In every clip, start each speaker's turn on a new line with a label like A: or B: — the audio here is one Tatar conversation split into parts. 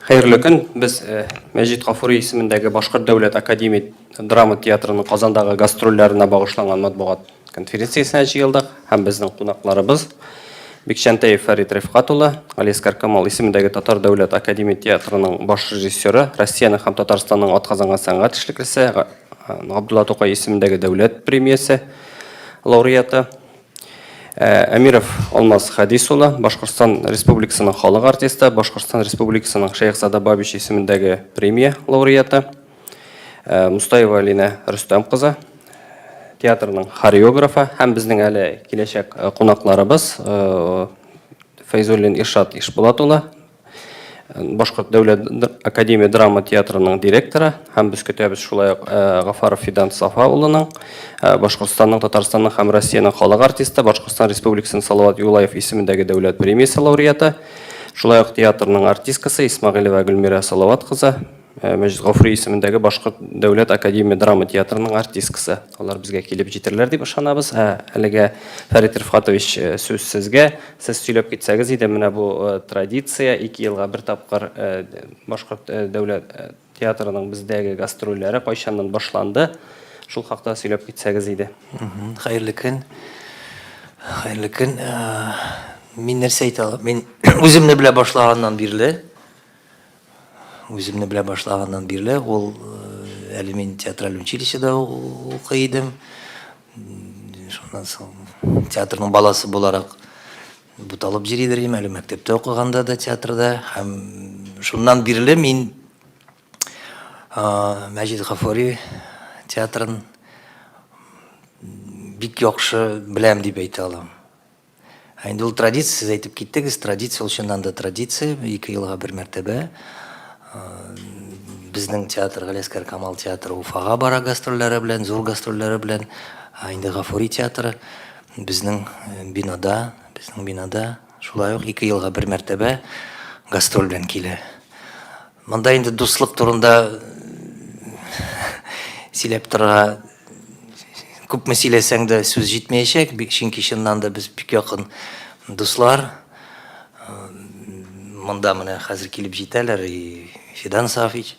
A: Хайырлы күн. Біз Мәжит Ғафури исемендәге Башкорт дәүләт академия драма театрының Казандагы гастрольләренә багышланган матбугат конференциясенә җыелдык һәм безнең кунакларыбыз Бикчәнтәев Фәрит Рифкат улы, Алискар Камал исемендәге Татар дәүләт академия театрының баш режиссеры, Россияның һәм Татарстанның атказанган сәнгать эшлеклесе, Габдулла Тукай исемендәге дәүләт премиясе лауреаты, Әмиров Алмаз Хадис улы, Башкортстан Республикасының халык артисты, Башкортстан Республикасының Шейхзада Бабич исемендәге премия лауреаты, Мустаева Алина Рөстәм кызы, театрның хореографы һәм безнең әле киләчәк кунакларыбыз Файзуллин Иршат Ишбулат улы, Башкорт дәүләт академия драма театрының директоры һәм без көтәбез шулай ук Гафаров Фидан Сафа улының, Башкортстанның, Татарстанның һәм Россияның халык артисты, Башкортстан Республикасының Салават Юлаев исемендәге дәүләт премиясе лауреаты, шулай ук театрның артисткасы Исмагыйлова Гөлмира Салават кызы, Мәҗит Ғафури исемендәге Башкорт дәүләт академия драма театрының артисткасы. Алар безгә килеп җитерләр дип ышанабыз. Әлегә Фәрит Рифкатович сүз сезгә. Сез сөйләп китсәгез иде, менә бу традиция 2 елга бер тапкыр Башкорт дәүләт театрының бездәге гастрольләре кайчаннан башланды. Шул хакта сөйләп китсәгез иде.
B: Хәерле көн. Хәерле көн. Мин нәрсә әйтә алам? Мин үземне белә башлаганнан бирле ул әле мин театраль училищеда укый идем. Шуннан соң театрның баласы буларак буталып йөридер идем, әле мәктәптә укыганда да театрда. Һәм шуннан бирле мин Мәҗит Ғафури театрын бик яхшы беләм дип әйтә алам. Инде ул традиция, сез әйтеп киттегез, традиция ул чыннан да традиция, 2 елга бер мәртәбә. Безнең театр, Алискар Камал театры Уфага бара гастрольләре белән, зур гастрольләре белән. Инде Ғафури театры безнең бинада, шулай ук 2 елга бер мәртәбә гастроль белән килә. Монда инде дуслык турында сөйләп торырга күпме сөйләсәң дә сүз җитмәячәк, чөнки чыннан да без бик якын дуслар. Монда менә хәзер килеп җитәләр, Фидан Сафич,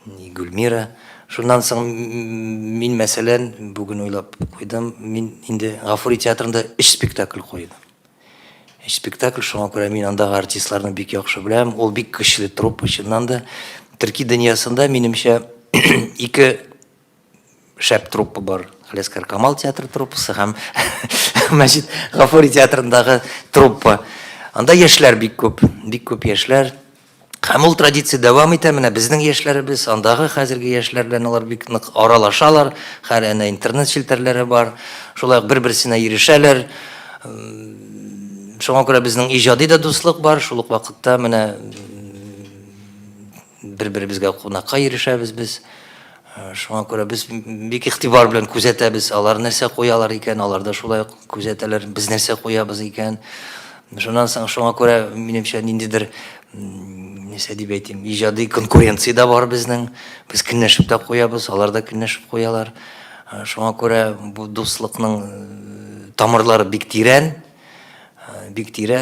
B: Гөлмира. Шуннан соң мин мәсәлән бүген уйлап куйдым, мин инде Ғафури театрында 3 спектакль куйдым. 3 спектакль, шуңа күрә мин андагы артистларны бик яхшы беләм. Ул бик көчле труппа чыннан да. Төрки дөньясында минемчә 2 шәп труппа бар. Алискар Камал театры труппасы һәм Мәҗит Ғафури театрындагы труппа. Анда яшьләр бик күп яшьләр. Һәм ул традиция дәвам итә. Менә безнең яшьләребез, андагы хәзерге яшьләр белән алар бик нык аралашалар. Һәр интернет челтәрләре бар. Шулай бер-берсенә ирешәләр. Шуңа күрә безнең иҗади да дуслык бар. Шул ук вакытта менә бер-беребезгә кунакка ирешәбез без. Шуңа күрә без бик игътибар белән күзәтәбез. Алар нәрсә куялар икән, алар да шулай күзәтәләр. Без нәрсә куябыз икән. Шуннан соң шуңа күрә минемчә ниндидер нәрсә дип әйтим, иҗади конкуренция да бар безнең. Без көнләшеп тә куябыз, алар да көнләшеп куялар. Шуңа күрә бу дуслыкның тамырлары бик тирән.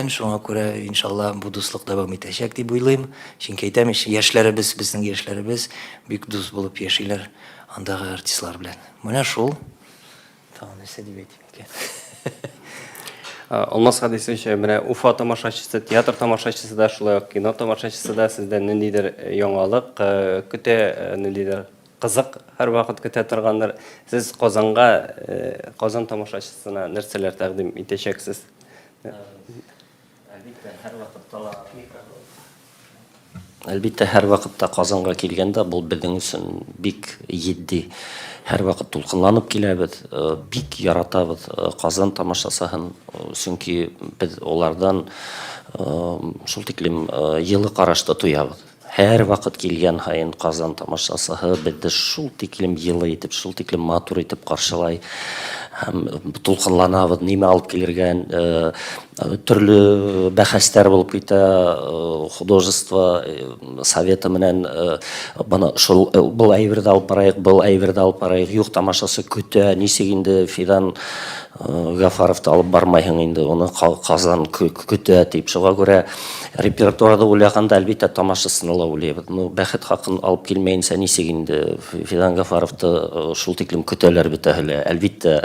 B: Шуңа күрә иншалла бу дуслык дәвам итәчәк дип уйлыйм. Чөнки әйтәм, яшьләребез, безнең яшьләребез бик дус булып яшиләр андагы артистлар белән. Менә шул. Тагын нәрсә дип әйтим икән.
A: Алмаз Хадисович, менә Уфа тамашачысы, театр тамашачысы да, шулай ук кино тамашачысы да сездән ниндидер яңалык көтә, ниндидер кызык һәр вакыт көтә торганнар. Сез Казан тамашачысына нәрсәләр тәкъдим итәчәксез?
C: Әлбәттә, һәр вакытта Казанга килгәндә бу безнең өчен бик җитди. Һәр вакыт тулкынланып киләбез, бик яратабыз Казан тамашасын, чөнки без алардан шул тиклем йылы карашта туябыз. Һәр вакыт килгән һайын Казан тамашасы безне шул тиклем йылы итеп, шул тиклем матур итеп каршылай. Тулкынланабыз, нимә алып килергән, төрле бәхәсләр булып китә, художество советы менән шул бул әйбердә алып барайык, юк тамашасы көтә, ничек инде Фидан Гафаровты алып бармайһың инде, оны Казан көтә дип. Шуңа күрә репертуарда уйлаганда әлбәттә тамашасына ла уйлыйбыз. Ну, бәхет хакын алып килмәенсә нисек инде Фидан Гафаровты шул тиклем көтәләр бит әле. Әлбәттә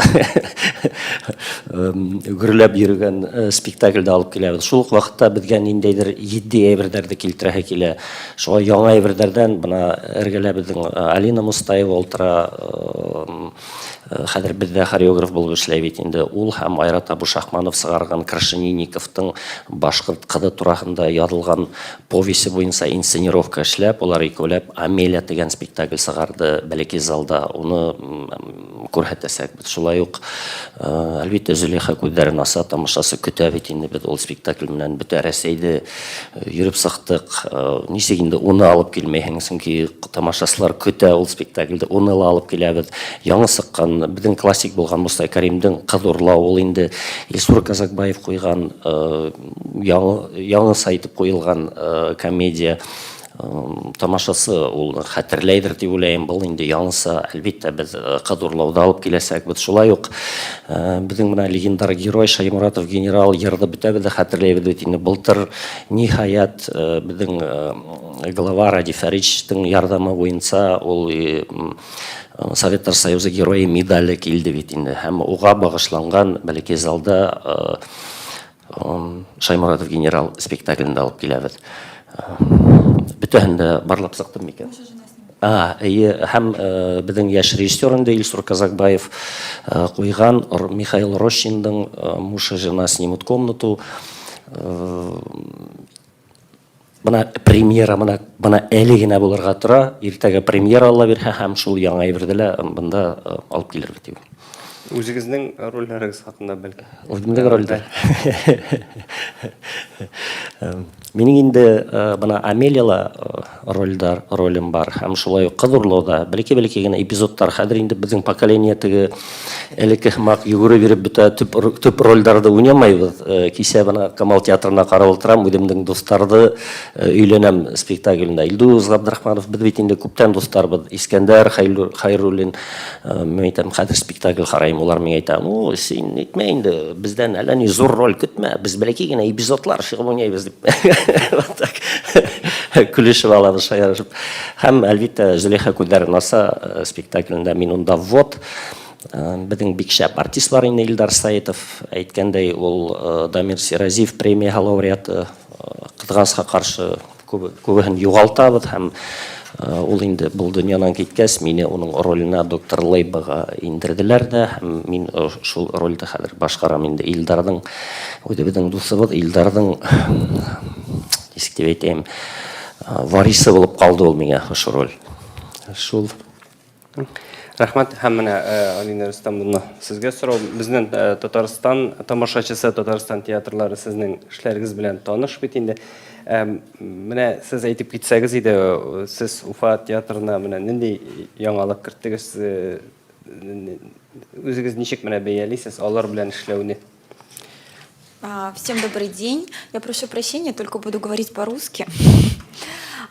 C: гөрләп йөргән спектакльдә алып киләбез. Шул ук вакытта безгә ниндәйдер җитди әйберләрне килтерәһе килә. Шуңа яңа әйберләрдән бына эргәлә безнең Алина Мустаева ултыра. Хәзер бездә хореограф булып эшләй бит инде. Ул һәм Айрат Абушахманов сыгарган Крашенинниковтың башкорт кызы турында язылган повесе буенча инсценировка эшләп, алар икәүләп Амелия дигән спектакль сыгарды бәләкәй залда. Уны күрһәтәсәк бит. Шулай ук әлбәттә Зөләйха күзләрен аса тамашасы көтә бит инде без ул спектакль белән бөтә Россиядә йөреп сыктык. Нисек инде уны алып килмәйһең, чөнки тамашачылар көтә ул спектакльдә. Уны ла алып киләбез. Яңа сыккан безнең классик булган Мустай Кәримдең Кыз урлау ул инде Илсур Казакбаев куйган яңа сайтып куелган комедия. Тамашасы ул хәтерләйдер дип уйлыйм. Бу инде яңасы, әлбәттә без Кыз урлауда алып киләсәк. Без шулай ук безнең менә легендар герой Шаймуратов генерал йырды бетәбез хәтерләйбез бит инде. Былтыр ниһаять безнең глава Ради Фаричтың ярдәме буенча ул Советтар Союзы герое медале килде бит инде. Һәм уга багышланган бәләкәй залда Шаймуратов генерал спектакльне алып киләбез. Бөтәһен дә барлап сыктым микән? Һәм безнең яшь режиссер инде Илсур Казакбаев куйган Михаил Рощиндың «Муж и жена снимут комнату». Бына премьера бына әле генә булырга тора. Иртәгә премьера ала бирһә һәм шул яңа әйбердә бында алып килер бит.
A: Үзегезнең рольләрегез хакында бәлки.
C: Үземнең рольдә. Минең инде бына Амелияла ролем бар һәм шулай ук Кыз урлауда бәлки генә эпизодтар. Хәзер инде безнең поколение теге элекке хмак югыры биреп бөтә төп рольләрдә уйнамайбыз. Кичә бына Камал театрына карап утырам, үземнең достарды өйләнәм спектаклендә. Илдус Габдрахманов без бит инде күптән достарбыз. Искәндәр Хайруллин мен әйтәм, хәзер спектакль карайм. Улар миңа әйтә, "Ну, син әйтмә инде, бездән әллә ни зур роль көтмә. Без бәлки генә эпизодлар чыгып уйнайбыз" дип. Күлешеп алабыз, шаярышып. Һәм әлбәттә Зөләйха күзләрен аса спектаклендә мин унда вот безнең бик шәп артист бар инде Илдар Саитов әйткәндәй, ул Дамир Сиразиев премия лауреаты, кызганычка каршы күбен югалтабыз һәм ул инде бул дөньядан киткәч мине уның ролена доктор Лейбага индерделәр дә һәм мин шул рольдә хәзер башкарам инде. Илдарның безнең дусыбыз Илдарның нисек дип әйтәм, варисы булып калды ул миңа ошол роль. Шул.
A: Рәхмәт. Һәм менә Алина Рөстәмовна, сезгә сорау. Безнең Татарстан тамашачысы, Татарстан театрлары сезнең эшләрегез белән таныш бит инде. Менә сез әйтеп китсәгез иде, сез Уфа театрына менә нинди яңалык кертегез, үзегез ничек менә бәялисез алар белән эшләүне?
D: Всем добрый день. Я прошу прощения, только буду говорить по-русски.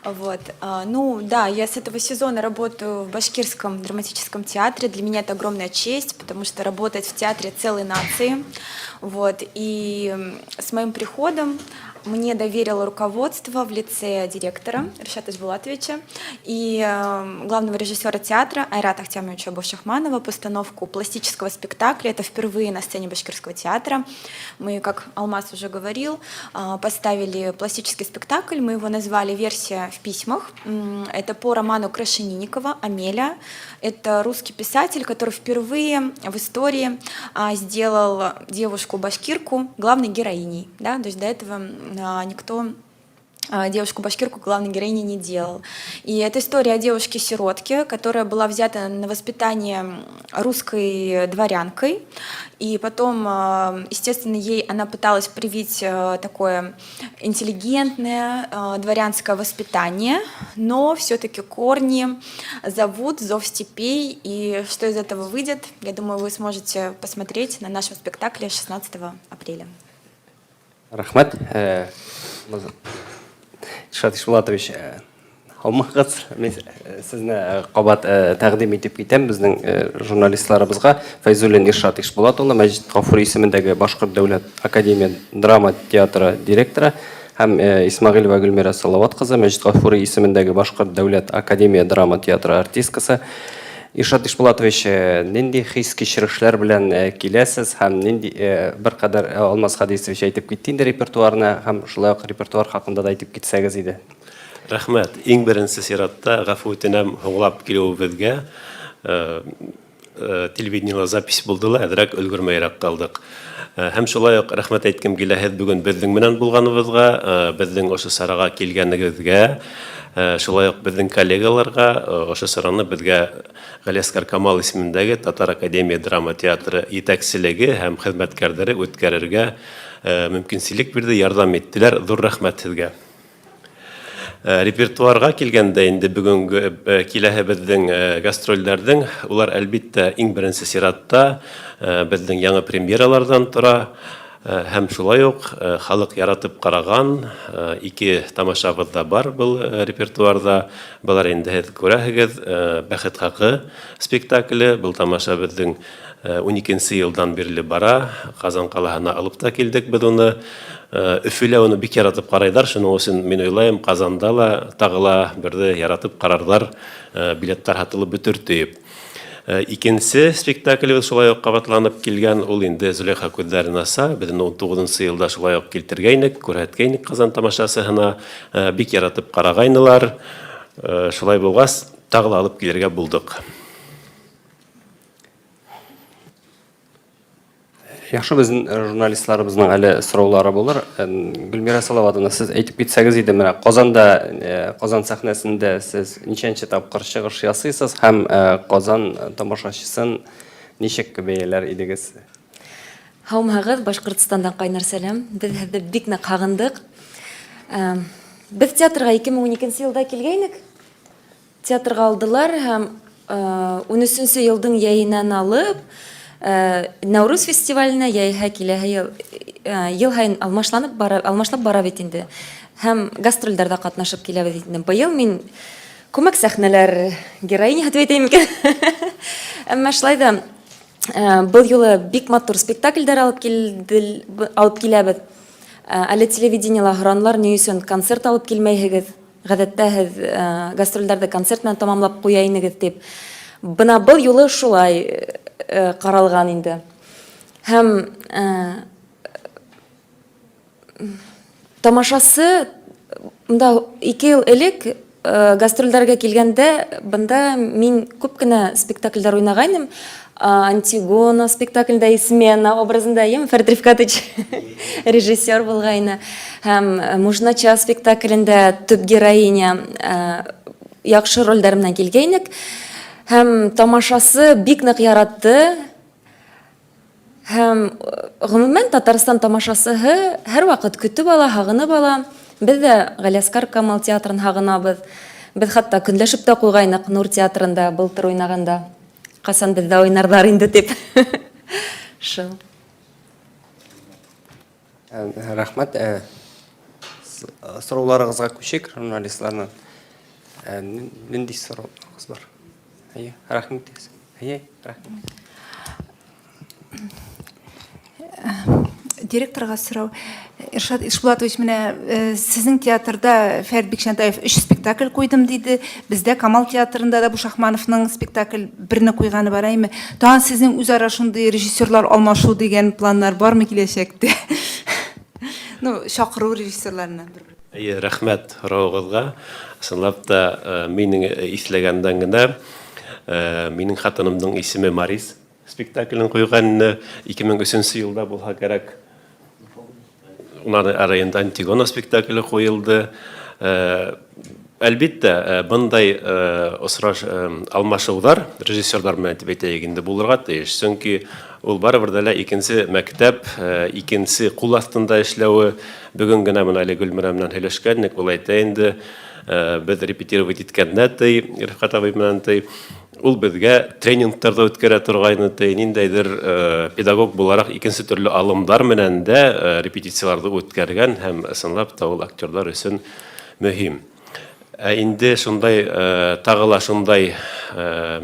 D: Вот. Ну да, я с этого сезона работаю в Башкирском драматическом театре. Для меня это огромная честь, потому что работать в театре целой нации. Вот. И с моим приходом мне доверило руководство в лице директора Ришата Ижбулатовича и главного режиссера театра Айрата Ахтямовича Абушахманова постановку пластического спектакля. Это впервые на сцене Башкирского театра. Мы, как Алмаз уже говорил, поставили пластический спектакль. Мы его назвали «Версия в письмах». Это по роману Крашенинникова «Амелия». Это русский писатель, который впервые в истории сделал девушку-башкирку главной героиней. Да? То есть до этого никто девушку-башкирку главной героиней не делал. И это история о девушке-сиротке, которая была взята на воспитание русской дворянкой. И потом, естественно, ей она пыталась привить такое интеллигентное дворянское воспитание, но все-таки корни зовут «Зов степей». И что из этого выйдет, я думаю, вы сможете посмотреть на нашем спектакле 16 апреля.
A: Рахмат. Ришат Ишбулатович, Алмағыз, сізні қабат тәқдим етіп кетем біздің журналистларымызға. Файзуллин Иршат Ишбулатұлы, Мәжит Ғафури есіміндегі Башқұрт Дәулет Академия драма театры директоры, һәм Исмағилова Гүлмира Салаватқызы, Мәжит Ғафури есіміндегі Башқұрт Дәулет Академия драма театры артисткасы. Иршат Ишбулатович, нендей хис кешірішлер білән келесіз, һәм нендей бір қадар Алмаз Хадисович айтып кеттіңді репертуарына, һәм шулай ук репертуар хақында да айтып кетсәгез иде.
E: Рәхмәт. Иң беренче сиратта гафу үтенәм һуңлап килүебезгә. Телевидениелә запись булдыла, әдрәк өлгермәйрәк калдык. Һәм шулай ук рәхмәт әйткем килә бүген безнең менән булганыбызга, безнең ошо сарага килгәнегезгә, шулай ук безнең коллегаларга ошо сараны безгә Галиаскар Камал исемендәге Татар Академия драма театры итәкчелеге һәм хезмәткәрләре үткәрергә мөмкинчелек бирде, ярдәм иттеләр. Зур рәхмәт сезгә. Репертуарга килгәндә инде бүгенге киләһе безнең гастрольләрдән, улар әлбиттә иң беренче сиратта безнең яңа премьералардан тора. Һәм шулай ук халык яратып караган ике тамашабыз да бар был репертуарда. Булар инде һез күрәһегез, Бәхет хакы спектакле, был тамаша безнең 12нче елдан бирле бара. Казан калаһына алып та килдек без уны. Өфөлә уны бик яратып карайдар, шуның өчен мин уйлайм, Казанда ла тагыла берде яратып карарлар, билеттар сатылып бөтөртөйп. Икенче спектаклебез шулай ук кабатланып килгән, ул инде Зөләйха күзләрен аса, безне 19нчы елда шулай ук килтергәйнек, күрһәткәйнек Казан тамашасына, бик яратып карагайнылар. Шулай булгас, тагыла алып килергә булдык.
A: Яхшы, безнең журналистларыбызның әле сораулары булыр. Гүлмира Салаватовна, сез әйтеп китсәгез иде, менә Казанда, Казан сәхнәсендә сез ничәнче тапкыр чыгыш ясыйсыз һәм Казан тамашачысын ничек бәяләр идегез?
F: Һаумагыз, Башкортстандан кайнар сәлам. Без һәрдә бик нык хагындык. Без театрга 2012 елда килгәйнек. Театрга алдылар һәм 13нче елдың яйыннан алып Наурыз фестиваленә яйһә киләһе ел һайын алмашлап бара бит инде. Һәм гастрольләрдә катнашып киләбез инде. Быел мин күмәк сәхнәләр героиня дип әйтәм икән. Әмма шулай да был юлы бик матур спектакльләр алып киләбез. Әле телевидениелә хранлар ни өчен концерт алып килмәйһегез? Гадәттә һез гастрольләрдә концерт белән тәмамлап куя инегез дип. Бына был юлы шулай каралган инде. Һәм тамашасы монда 2 ел элек гастрольләргә килгәндә, бында мин күп кенә спектакльләр уйнагайным. Антигона спектакльдә Смена образында Фәрит Рифкатович режиссер булгайны. Һәм Мужнача спектаклендә төп героиня яхшы рольдәр белән килгәйнек. Һәм тамашасы бик нык яратты. Һәм гомумән Татарстан тамашасы һәр вакыт көтеп ала, хагынып ала. Без дә Галиаскар Камал театрын хагынабыз. Без хәтта көнләшеп тә куйгайнык Нур театрында былтыр уйнаганда. Касан бездә уйнарлар инде дип. Шул.
A: Рәхмәт. Сорауларыгызга күчик, журналистларның. Нинди сорауларыгыз бар? Рәхмәт. Рәхмәт.
G: Директорга сорау. Иршат Ишбулатович, менә сезнең театрда Фәрит Бикшәнтаев 3 спектакль куйдым диде. Бездә Камал театрында да Бушахмановның спектакль берне куйганы бар әйме. Тагын сезнең үзара шундый режиссерлар алмашу дигән планнар бармы киләчәктә? Ну, чакыру режиссерларны.
E: Рәхмәт сорауыгызга. Чынлап та минең исләгәндән генә минең хатынымның исеме Марис спектаклен куйган 2003 елда булса кирәк. Уның арасында Антигона спектакле куелды. Әлбиттә, бындай осраш алмашулар режиссерлар белән әйтәйек инде булырга тиеш. Чөнки ул барыбер дә икенче мәктәп, икенче кул астында эшләүе. Бүген генә менә Гөлмирә белән һөйләшкәннек, ул әйтә инде, без репетировать иткәндә Рифкат абый белән ул безгә тренингтарда үткәрә торгайны, ниндәйдер педагог буларак икенче төрле алымдар менән дә репетицияларда үткәргән һәм ысынлап та ул актерлар өчен мөһим. Инде шундай тагы ла шундай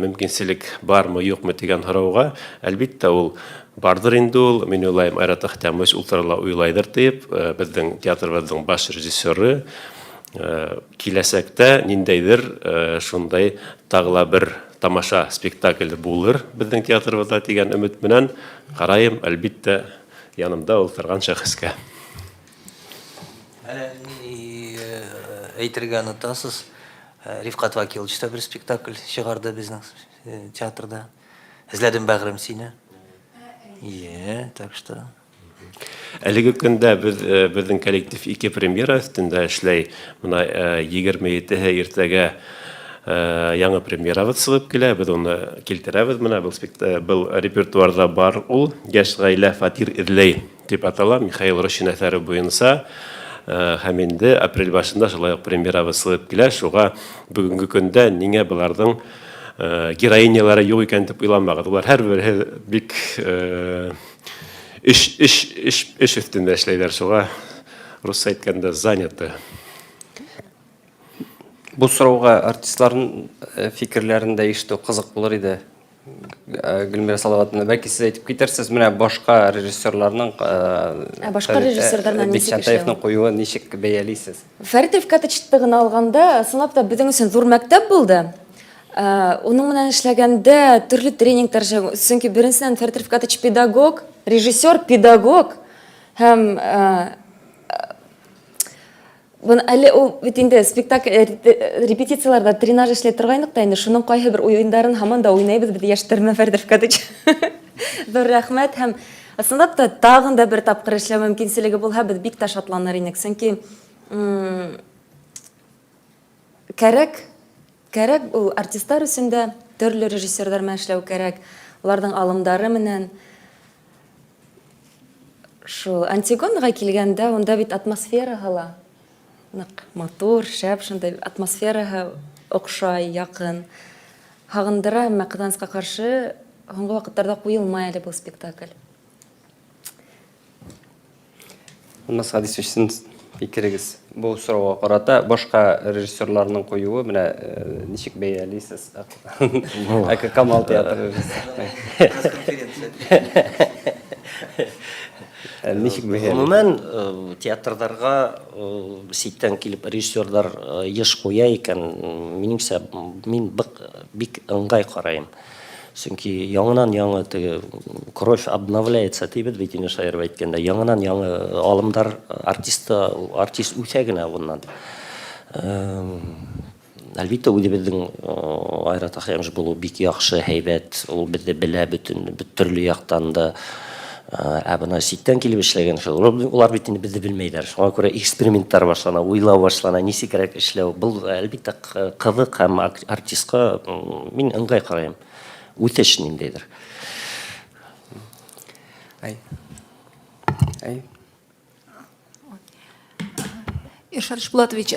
E: мөмкинчелек бармы, юкмы дигән һорауга, әлбиттә ул бардыр инде ул. Мин уйлыйм, Айрат Ахтямович ултырала уйлайдыр дип, безнең театрыбызның баш режиссеры киләсәктә ниндәйдер шундай тагы ла бер тамаша спектакль булыр безнең театрыбызда дигән өмет белән карайым, әлбиттә янымда ултырган шәхескә.
B: Әйтергә онытасыз, Рифкат Вакилович та бер спектакль чыгарды безнең театрда. Эзләдем бәгърем сине. Так что
E: Әлеге көндә безнең коллектив 2 премьера өстендә эшләй. Менә 27-һе иртәгә яңа премьерабыз чыгып килә. Без аны килтерәбез. Менә был репертуарда бар ул Яшь гаилә фатир эзләй дип атала. Михаил Рощин әсәре буенча һәм инде апрель башында шулай ук премьерабыз чыгып килә. Шуга бүгенге көндә нигә буларның героинялары юк икән дип уйламагыз. Улар һәрбере бик эш өстендә эшләйләр. Шуга русча әйткәндә заняты.
A: Бу сорауга артистларның фикерләрен дә ишетү кызык булыр иде. Гөлмира Салаватовна, бәлки сез әйтеп китерсез, менә башка режиссерларның
F: Башка режиссерларның ничек
A: Бикчәнтәевнең куюы ничек бәялисез?
F: Фәрит Рифкатовичтыгын алганда, сынап та безнең өчен зур мәктәп булды. Уның менән эшләгәндә төрле тренингтар, чөнки беренчедән Фәрит Рифкатович педагог, режиссер, педагог һәм бун әле ул бит инде спектакль репетицияларда тренаж эшләй торгайнык та инде шуның кайһы бер уеннарын һаман да уйнайбыз без яшьтәрмә Фәрит Рифкатович. Зур рәхмәт һәм ысынлап та тагын да бер тапкыр эшләү мөмкинчелеге булһа, без бик тә шатланыр идек. Чөнки кәрәк ул артистлар өчен дә төрле режиссерлар менән эшләү кәрәк. Уларның алымдары менән шул Антигонага килгәндә, онда бит атмосфера һала. Мотор, шәп, шундай атмосфераһы оҡшай, яҡын. Һағындыра, әммә Ҡыҙанысҡа ҡаршы һуңғы ваҡыттарҙа ҡуйылмай әле был спектакль.
A: Алмас Хадисович, сез фикерегез бу сорауга ҡарата башка режиссерларның ҡуйыуы менә ничек бәялисез? Камал театры ничек бәялисез?
C: Гомумән театрҙарға ситтән килеп режиссерлар йыш ҡуя икән, минеңсә, мин бик ыңғай ҡарайым. Сөнки яңынан-яңы кровь обновляется тибет бит инде шаир әйткәндә, яңынан-яңы алымдар артист үҫә генә bundan. Әлбиттә, үҙебеҙҙең Айрат Ахтямович булыу бик яҡшы, һәйбәт, ул беҙҙе белә бөтөн төрлө яҡтан да. Бына ситтән килеп эшләгән шул. Улар бит инде беҙҙе белмәйҙәр. Шуға күрә эксперименттар башлана, уйлау башлана, нисекерәк эшләү. Был әлбиттә ҡыҙыҡ һәм артистҡа мин ыңғай ҡарайым. Үҫеш ниндәйҙер.
G: Иршат Ишбулатович,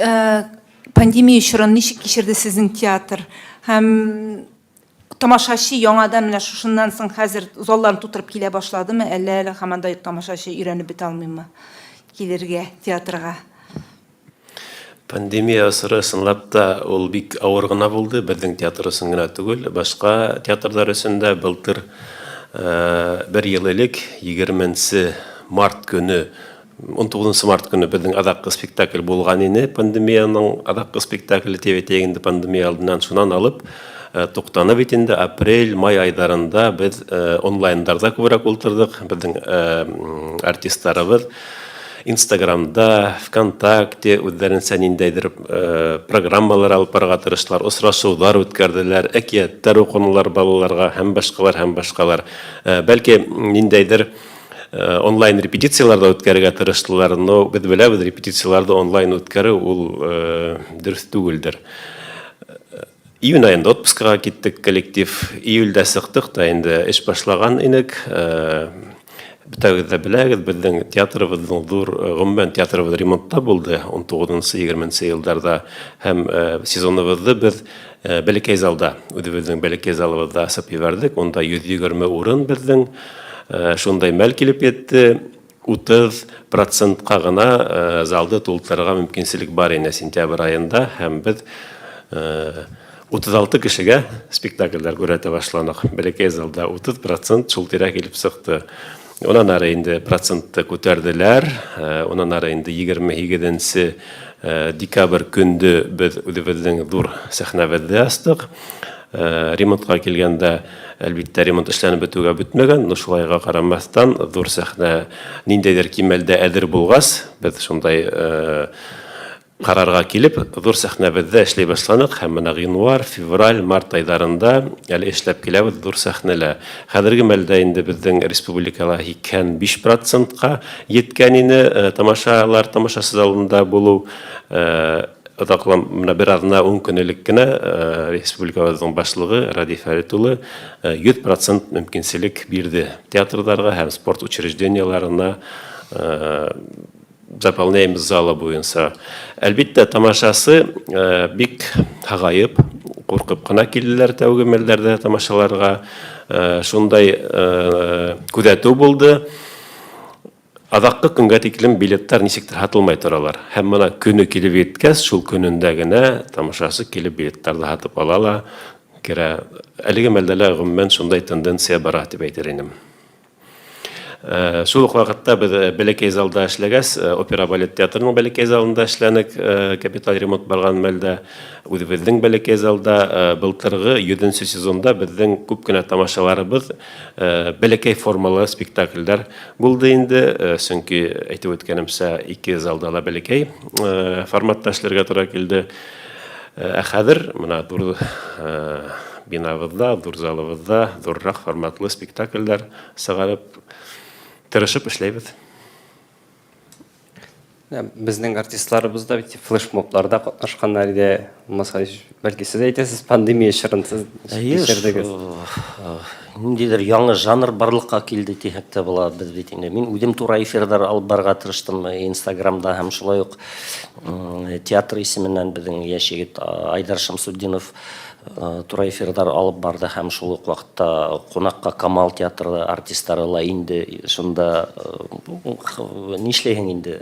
G: пандемия чорын ничек кичерде сезнең театр? Һәм тамашачы яңадан менә шушыннан соң хәзер залларын тутырып килә башладымы, әллә һаман тамашачы өйрәнеп бит алмыймы килергә театрга?
E: Пандемия асыры ысынлап та ул бик ауыр гына булды. Безнең театр өсөн генә түгел, башка театрдар өсөн дә былтыр бер ел элек 20 март көне 19 март көне безнең адаккы спектакль булган иде. Пандемияның адаккы спектакле тегенде пандемия алдыннан шунан алып туктанып бит инде апрель, май айдарында без онлайндарда күбрәк ултырдык. Безнең артистларыбыз Инстаграмда, ВКонтакте үҙҙәренсә ниндәйҙер программалар алып барырға тырыштылар, осрашыуҙар үткәрҙеләр, әкиәттәр уҡынылар балаларға һәм башҡалар. Бәлки ниндәйҙер онлайн репетицияларда үткәрергә тырыштылар, но беҙ беләбеҙ, репетицияларда онлайн үткәреү ул дөрөҫ түгелдер. Июнь айында отпускаға киттек коллектив, июльдә сыҡтыҡ та инде эш башлаған инек. Бітәгеҙҙә беләгеҙ, беҙҙең театрыбыҙҙың ҙур ғөмүмән театрыбыҙ ремонтта булды 19-20 йылдарда һәм сезоныбыҙҙы беҙ бәләкәй залда, үҙебеҙҙең бәләкәй залыбыҙҙа асып ебәрҙек. Унда 120 урын беҙҙең шундай мәл килеп етте. 30%-ка гына залды тултырырга мөмкинчелек бар ине сентябрь айында, һәм без 36 кешегә спектакльләр күрәтә башланык. Бәләкәй залда 30% шул тирә килеп сыкты. Онан ары инде процентты күтәрделәр. Онан ары инде 28 декабрь көнде без үзебезнең зур сәхнәбезне астык. Ремонтка килгәндә, әлбиттә, ремонт эшләнеп бетүгә бетмәгән, но шулайга карамастан зур сәхнә ниндәйдер кимәлдә әзер булгас, без шундай карарга килеп, зур сәхнәбездә эшләй башладык һәм менә январь, февраль, март айдарында әле эшләп киләбез зур сәхнәлә. Хәзерге мәлдә инде безнең республикала 5%-ка yeткән ине тамашасы залында булу. Атаклам менә бер азна 10 көнлек кенә республикабызның башлыгы Радиф Фәрит улы 100% мөмкинчелек бирде театрларга һәм спорт учрежденияларына заполняемыз залы буенча. Әлбиттә, тамашасы бик хагайып, куркып кына килделәр тәүге мәлдәрдә тамашаларга. Шундай күзәтү булды. Адаккы көнгә тиклем билеттар ничектер һатылмай торалар. Һәм моны көне килеп еткәс, шул көнендә генә тамашасы килеп билеттарны һатып алала. Кирә әлеге мәлдәлә гомумән шундай тенденция бара дип әйтер идем. Шул ук вакытта без бәләкәй залда эшләгәс, опера балет театрының бәләкәй залында эшләнек, капиталь ремонт барган мәлдә үзебезнең бәләкәй залда былтыргы 7нче сезонда безнең күп кенә тамашаларыбыз бәләкәй формалы спектакльләр булды инде, чөнки әйтеп үткәнемчә 2 залда да бәләкәй форматта эшләргә туры килде. Хәзер менә зур бинабызда, зур залыбызда зуррак форматлы спектакльләр сыгарып тырышып эшләйбез.
A: Безнең артистларыбыз да бит флешмобларда катнашканнар иде. Бәлки сез әйтәсез, пандемия чорын сез кичердегез.
C: Ниндидер яңа жанр барлыкка килде дисәк тә була без бит инде. Мин үзем тура эфирдар алып барга тырыштым Инстаграмда һәм шулай ук театр исеменнән безнең яшь егет Айдар Шамсуддинов тура эфирдар алып барды һәм шул ук вакытта кунакка Камал театры артистлары ла инде шунда нишләйһең инде.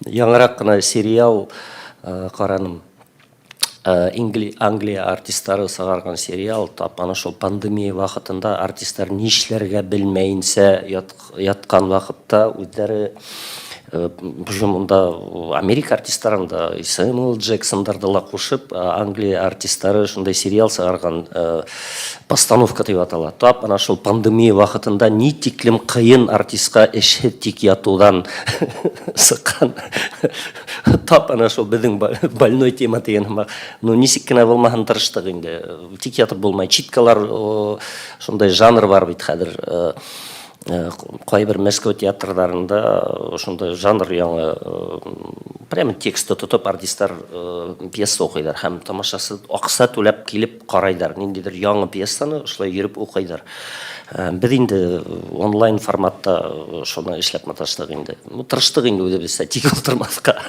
C: Яңарак кына сериал караным. Англия артистлары сыгарган сериал, аны шул пандемия вакытында артистлар нишләргә белмәенсә яткан вакытта үзләре Бужумында Америка артистларында Сэмюэл Джексондарды ла кушып, Англия артистлары шундай сериал сыгарган постановка дип атала. Тап ана шул пандемия вакытында ни тиклем кыен артистка эше тик ятудан сыккан. Тап ана шул безнең больной тема дигән. Ну нисек кенә булмаһын тырыштык инде. Тик ятып булмай. Читкалар шундай жанр бар бит хәзер. Кайбер Мәскәү театрларында шундай жанр яңа прямо текстты тотып артистлар пьеса укыйлар һәм тамашасы акса түләп килеп карайлар. Ниндидер яңа пьесаны шулай йөреп укыйлар. Без инде онлайн форматта шуны эшләп маташтык инде. Тырыштык инде үзебез тик утырмаска.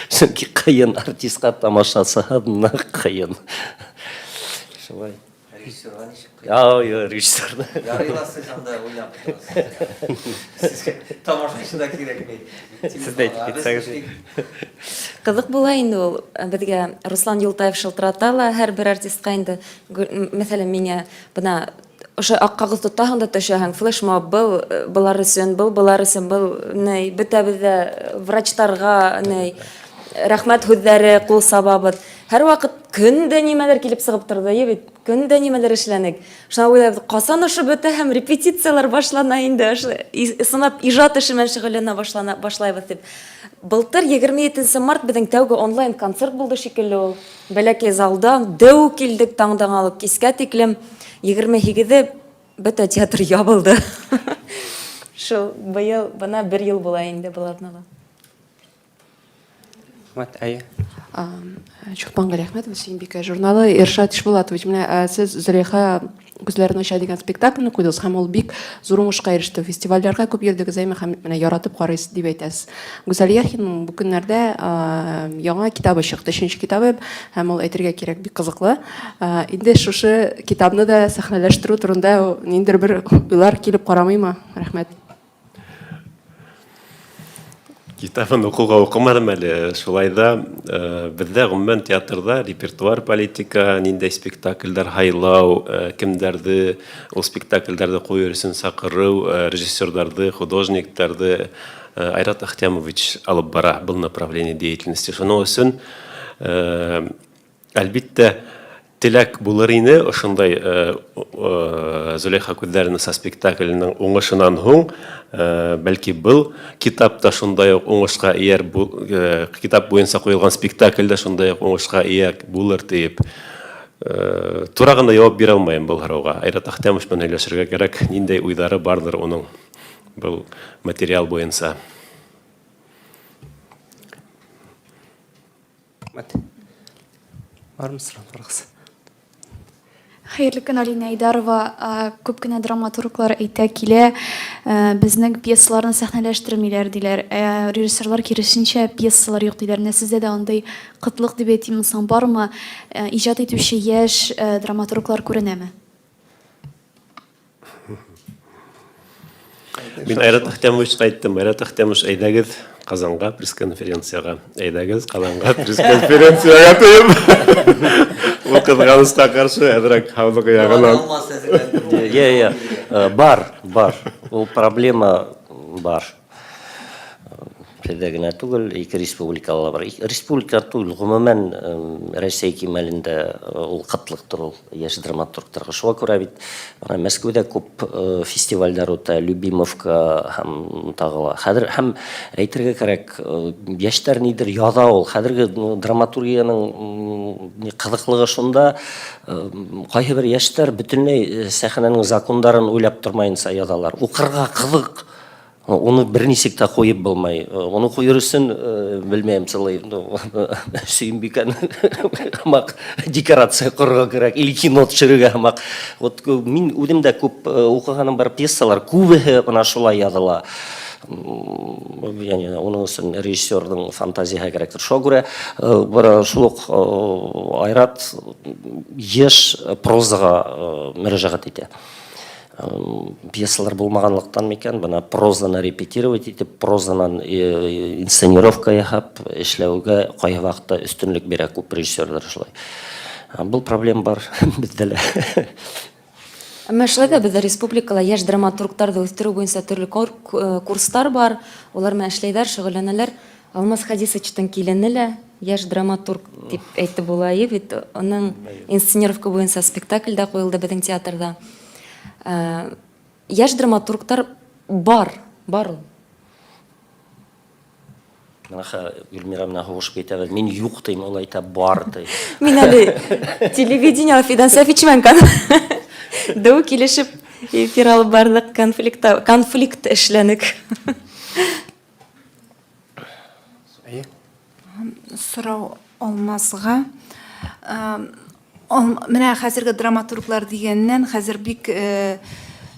C: Чөнки кыен артистка тамашасы кыен. Шулай. Режиссер.
B: Ярыйласы жанда уйлап торасыз. Тамашачыда кирәкми.
A: Сез дә әйтеп китсәгез.
F: Кызык була инде ул. Безгә Руслан Юлтаев шылтыратала һәрбер артистка инде. Мәсәлән, миңа бына ошо ак кагыз тотаһың да төшәһең, флешмоб был, булар өчен был, бөтәбез дә врачтарга рәхмәт һүзләре кул сабабыз. Һәр вакыт көндә нимәләр килеп сыгып торды, бит. Көндә нимәләр эшләнек. Шуңа уйлап, касан ошо бөтә һәм репетициялар башлана инде, сынап иҗат эше белән шөгыльләнә башлайбыз дип. Былтыр 27 март безнең тәүге онлайн концерт булды шикелле ул. Бәләкәй залда дәү килдек таңдан алып кискә тиклем 28 бөтә театр ябылды. Шул быел бына 1 ел була инде булатнага.
H: Чукпанга рәхмәт, Сөембикә журналы. Иршат Ишбулатович, менә сез Зөләйха күзләрен ача дигән спектакльне куйдыгыз һәм ул бик зур уңышка иреште. Фестивальләргә күп йөрдегез әйме һәм менә яратып карыйсыз дип әйтәсез. Гүзәл Яхинның бу көннәрдә яңа китабы чыкты, 3нче китабы, һәм ул әйтергә кирәк бик кызыклы. Инде шушы китапны да сәхнәләштерү турында ниндидер бер уйлар килеп карамыймы? Рәхмәт.
E: Китабын укуга укымадым әле. Шулай да бездә гомумән театрда репертуар политика, ниндәй спектакльләр һайлау, кемдәрде ул спектакльләрдә кую өчен сакыру, режиссерларны, художникларны Айрат Ахтямович алып бара был направление деятельности. Шуның өчен әлбиттә теләк булыр ине ошондай Зөләйха күҙҙәренә со спектакленең уңышынан һуң, бәлки был китап та шундай ук уңышка ия, китап буенча куелган спектакль дә шундай ук уңышка ия булыр дип тура гына җавап бирә алмыйм был һорауга. Айрат Ахтямович белән һөйләшергә кирәк, ниндәй уйлары бардыр уның был материал буенча.
A: Бар мисыр фаркс.
D: Хәерле көн, Алина Айдарова. Күп кенә драматурглар әйтә килә, безнең пьесаларны сәхнәләштермиләр диләр. Режиссерлар киресенчә пьесалар юк диләр. Сездә дә андай кытлык дип әйтим соң бармы? Иҗат итүче яшь драматурглар күренәме?
E: Мин Айрат Ахтямовичка әйттем, Айрат Ахтямович, әйдәгез Казанга пресс-конференцияга, әйдәгез Казанга пресс-конференцияга тиеп. Ул кызганычка каршы әзрәк хавлык ягыннан.
C: Бар. Ул проблема бар. Бездә генә түгел, ике республикалар бар. Республика түгел, гомумән Россия кимәлендә ул кытлыктыр ул яшь драматургларга. Шуңа күрә бит Мәскәүдә күп фестивальләр үтә, Любимовка һәм тагыла. Хәзер һәм әйтергә кирәк, яшьтәр нидер яда ул. Хәзерге драматургияның кызыклыгы шунда, кайбер яшьтәр бөтенләй сәхнәнең законнарын уйлап тормаенча ядалар. Укырга кызык. Оны бер нисек тә куеп булмай. Оны куер өчен белмәем, сылай Сөембикән хамак декорация корырга кирәк, или кино төшерергә хамак. Вот мин үзем дә күп укыганым бар пьесалар, күбеһе менә шулай языла. Яни оның өчен режиссерның фантазияһы кирәктер. Шуңа күрә бер шулык Айрат еш прозага мөрәҗәгать итә. Пьесалар булмаганлыктан микән, бына прозаны репетировать итеп, прозанан инсценировка яһап эшләүгә кай вакытта өстенлек бирә күп режиссерлар шулай. Бу проблема бар бездә лә.
F: Әмма шулай да бездә республикала яшь драматургларны үстерү буенча төрле курслар бар. Улар менә эшләйләр, шөгыльләнәләр. Алмаз Хадисовичтың килене лә яшь драматург дип әйтеп була, бит аның инсценировка буенча спектакль дә куелды безнең театрда. Яшь драматурглар бар ул.
C: Гөлмира менә хуш әйтә, мин юк дим, ул әйтә бар ди.
F: Мин әле телевидение Фидан Сафичман кан. Ду килешеп эфир алып барлык конфликт эшләнек.
G: Сорау Алмазга. Менә хәзерге драматурглар дигәннән хәзер бик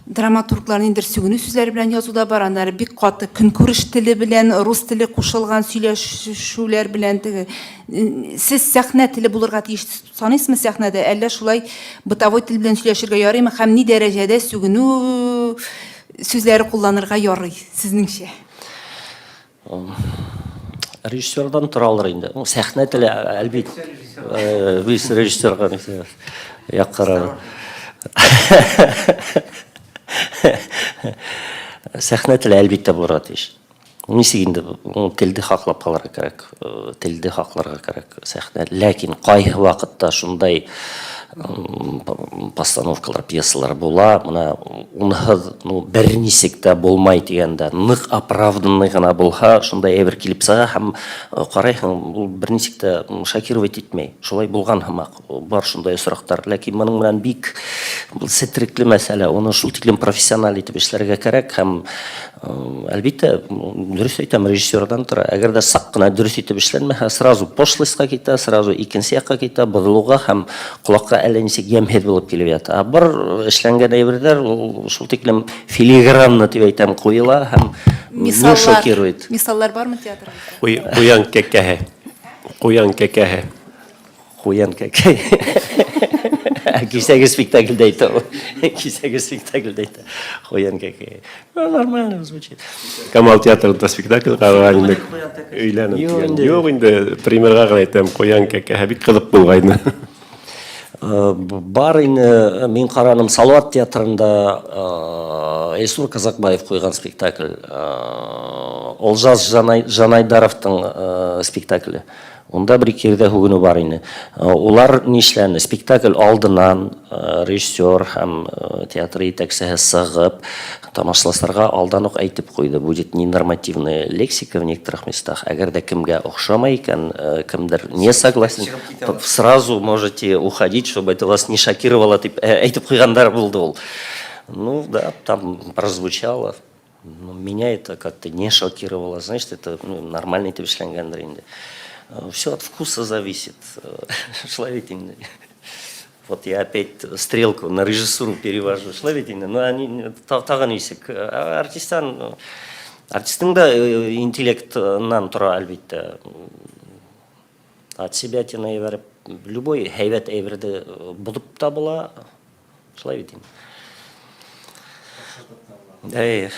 G: драматурглар ниндер сүгенү сүзләре белән язуда бар, аннары бик каты көнкүреш теле белән рус теле кушылган сөйләшүләр белән сез сәхнә теле булырга тиеш саныйсызмы сәхнәдә, әллә шулай бытовой тел белән сөйләшергә ярыймы һәм ни дәрәҗәдә сүгенү сүзләре кулланырга ярый сезнеңчә?
C: Режиссердан торалар инде. Сәхнә теле әлбит. Biz rejissörga яккара. Сәхнә теле әлбиттә булырга тиеш. Нисек инде телде хаклап калырга кирәк, телде хакларга кирәк сәхнә. Ләкин кайһы вакытта шундай постановкалар, пьесалар була, мына унһыз, бер нисек тә булмай дигәндә, нык оправданный гына булһа, шундай әйбер килеп сыга һәм карайһың, ул бер нисек тә шокировать итмәй. Шулай булган һәмак, бар шундай осрактар. Ләкин моның белән бик сетрикле мәсьәлә, оны шул тиклем профессиональ итеп эшләргә кирәк һәм әлбиттә, дөрес әйтәм, режиссердан тора. Әгәр дә сак кына дөрес итеп эшләнмәһә, сразу пошлостька китә, сразу икенче якка китә, бозылуга һәм колакка әллә нисек ямһет булып килеп ята. Бар эшләнгән әйберләр ул шул тиклем филигранно дип әйтәм куела һәм не шокирует.
G: Мисаллар бармы театрда?
E: Куян кәкәһе. Куян кәкәһе.
C: Куян кәкәй. Кисәге спектакльдә әйтә ул. Кисәге спектакльдә әйтә. Куян кәкәй. Нормально звучит.
E: Камал театрында спектакль караган инде. Өйләнеп. Юк инде, примерга гына әйтәм, куян кәкәһе бик кызык булгайны.
C: Бар инде мин караным Салават театрында Эсур Казакбаев куйган спектакль. Олжас Жанайдаровтың спектакле. Онда бір керде хүгіні бар ені. Олар нешләні? Спектакль алдынан режиссер һәм театр етәксігі сығып, тамашаластарға алдан ук әйтеп қойды. Будет ненормативная лексика в некоторых местах. Әгәр дә кемгә охшамай икән, кемдер не согласен, сразу можете уходить, чтобы это вас не шокировало, дип әйтеп куйгандар булды ул. Ну да, там прозвучало. Меня это как-то не шокировало. Значит, это нормальный тип эшләнгәндер инде. Все от вкуса зависит. Шлавитин. Вот я опять стрелку на режиссуру перевожу. Шлавитин. Но они тагын исек. Артистың да интеллектнан тора әлбәттә. От себя тена әйбер любой һәйбәт әйберде булып табыла. Шлавитин.
A: Әй.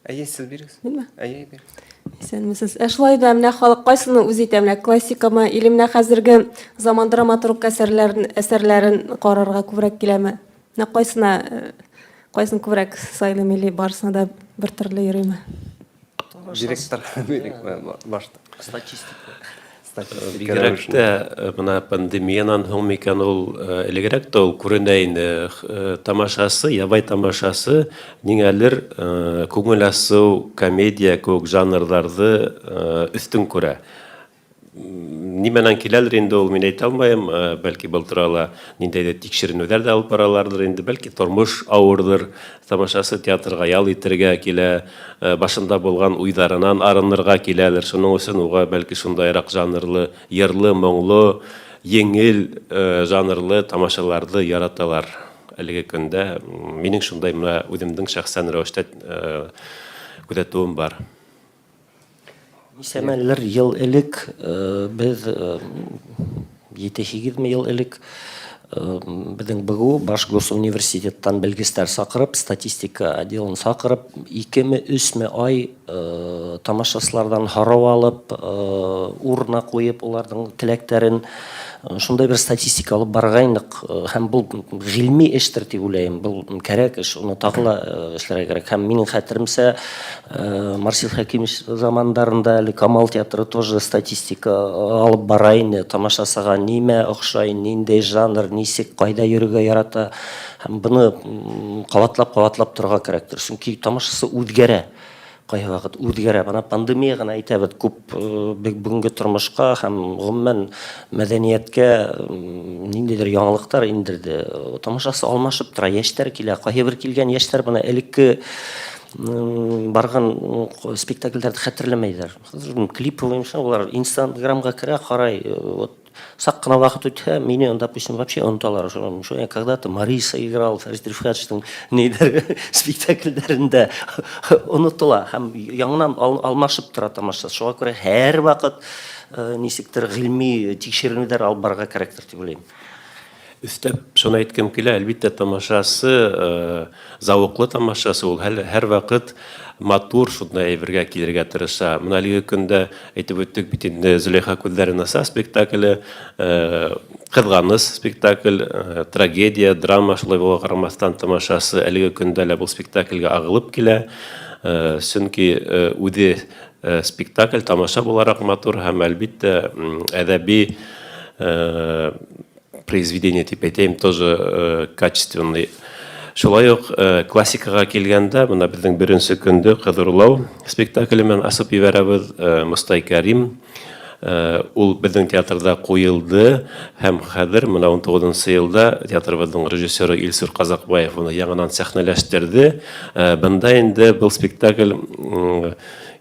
A: Әйе, сіз беріңіз. Әйе, беріңіз.
F: Сен мисез, шулай да менә халык кайсыны үз итә, менә классикамы, или менә хәзерге заман драматург әсәрләрен карарга күбрәк киләме? Менә кайсын күбрәк сайлыйм, или барысына да бер төрле йөриме?
A: Директор башта.
E: Бигрәк тә мына пандемиянан һуң микән ул элегрәк тә ул күренә инде тамашасы, ябай тамашасы ниңәлер күңел асу, комедия күк жанрларҙы өҫтөн күрә. Нимәнән киләлер инде ул мин әйтә алмайым, бәлки был турала ниндәйҙер тикшеренеүҙәр дә алып бараларҙыр инде, бәлки тормош ауырҙыр, тамашасы театрға ял итергә килә, башында булган уйҙарынан арынырға киләлер, шуның өсөн уға бәлки шундайыраҡ жанрлы, йырлы, моңло, еңел жанрлы тамашаларҙы яраталар әлеге көндә. Минең шундай менә үҙемдең шәхсән рәүештә күҙәтеүем бар.
C: Нисәмәлләр ел элек без 7-8 ел элек безнең БГУ Баш госуниверситеттан белгестәр сакырып, статистика отделын сакырып, 2-3 ай тамашасылардан һорау алып, урына куеп, уларның теләктәрен шундай бер статистика алып баргайнык, һәм бу гыйльми эштер дип уйлыйм. Бу кирәк эш, уны тагыла эшләргә кирәк. Һәм минең хәтеремсә, Марсел Хәкимович замандарында әле Камал театры тоже статистика алып бара иде. Тамашасыга нимә охшай, ниндәй жанр, нисек, кайда йөрергә ярата. Һәм буны кабатлап торырга кирәктер. Чөнки тамашасы үҙгәрә. Кай вакыт үҙгәрә. Бана пандемия гына әйтәбез, күп бүгенге тормышка һәм гомумән мәдәнияткә ниндидер яңалыктар индерде. Тамашасы алмашып тора, яшьтәр килә. Кайбер килгән яшьтәр бана элекке барган спектакльләрне хәтерләмәйдер. Клип уйнашалар, улар Инстаграмга керә, карай, вот сак кына вакыт үтә, мине, допустим, вообще оныталар. Что я когда-то Мариса играл, Фарис Рифкатовичтың нидер спектакльләрендә онытыла. Һәм яңынан алмашып тора тамаша. Шуңа күрә һәр вакыт нисектер гыйльми тикшеренүләр алып барырга кирәктер дип уйлыйм.
E: Өстәп, шуны әйткем килә, әлбиттә тамашасы, зауыклы тамашасы ул һәр вакыт матур шундай әйбергә килергә тырыша. Менә әлеге көндә әйтеп үттек бит инде Зөләйха күҙҙәрен аса спектакле, Ҡыҙғаныс спектакль, трагедия, драма, шулай булга ҡарамаҫтан тамашасы әлеге көндә лә был спектаклгә ағылып килә. Сөнки үҙе спектакль тамаша булараҡ матур һәм әлбиттә әҙәби произведение тип әйтәйем, тоже качественный. Шулай ук классикага килгәндә, мына безнең беренче көндө Ҡыҙырлау спектаклемен асып ебәрәбез. Мостай Кәрим ул безнең театрда ҡуйылды һәм хәҙер мына 19-нчы йылда театрыбыҙҙың режиссеры Илсур Ҡазаҡбаев уны яңынан сәхнәләштерҙе. Бында инде был спектакль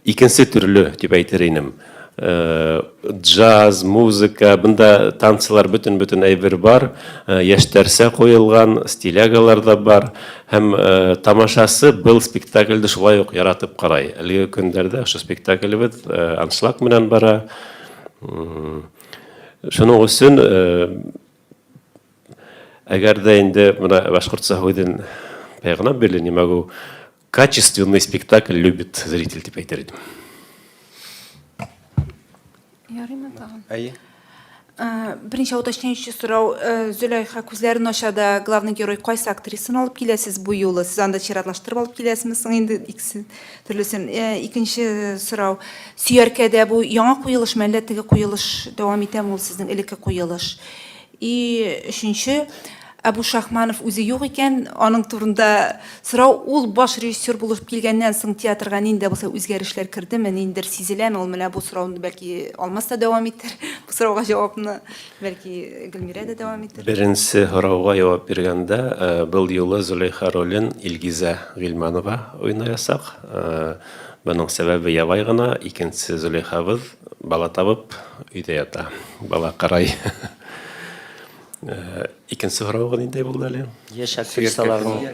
E: икенсе төрлө дип әйтер инем. джаз, музыка, бында танцылар бүтін әйбер бар, яшьтәрсә қойылған, стилягалар да бар, һәм тамашасы был спектакльді шулай ук яратып қарай. Әлеге көндәрдә шу спектакльбез аншлаг менән бара. Шуның өчен әгәр дә инде менә башкортча һүздән бәйгънә беле не могу, качественный спектакль любит зритель дип әйтер идем.
G: Ярыймы тагын?
A: Әйе.
G: Бірінші уточняющий сұрау, Зөләйха күзләрін ошада главный герой қайсы актрисаны алып келесіз бұл юлы? Сіз анда чиратлаштырып алып келесіміз, енді икісі түрлісін. Икінші сұрау, Сөйәркәдә бұл яңа қойылыш, мәлләттігі қойылыш давам етем, ол сіздің ілекі қойылыш. И үшінші, Әбу Шахманов өзі жоқ екен, аның турында сұрау, ол баш режиссер болып келгеннен соң театрға нендә болса өзгәрешләр кірді, мен ендер сизеләме, ол менә бұл сұрауны бәлки алмаста давам итер, бұл сұрауға жауапны бәлки Гөлмирә дә давам итер.
E: Беренче һорауга җавап биргәндә, был юлы Зөләйха ролен Илгизә Гыйльманова уйнаячак. Моның сәбәбе ябай гына, икенче Зөләйхабыз бала табып өйдә ята, бала карай. Икенче һорауга нинди булды әле?
C: Яшь актрисаларның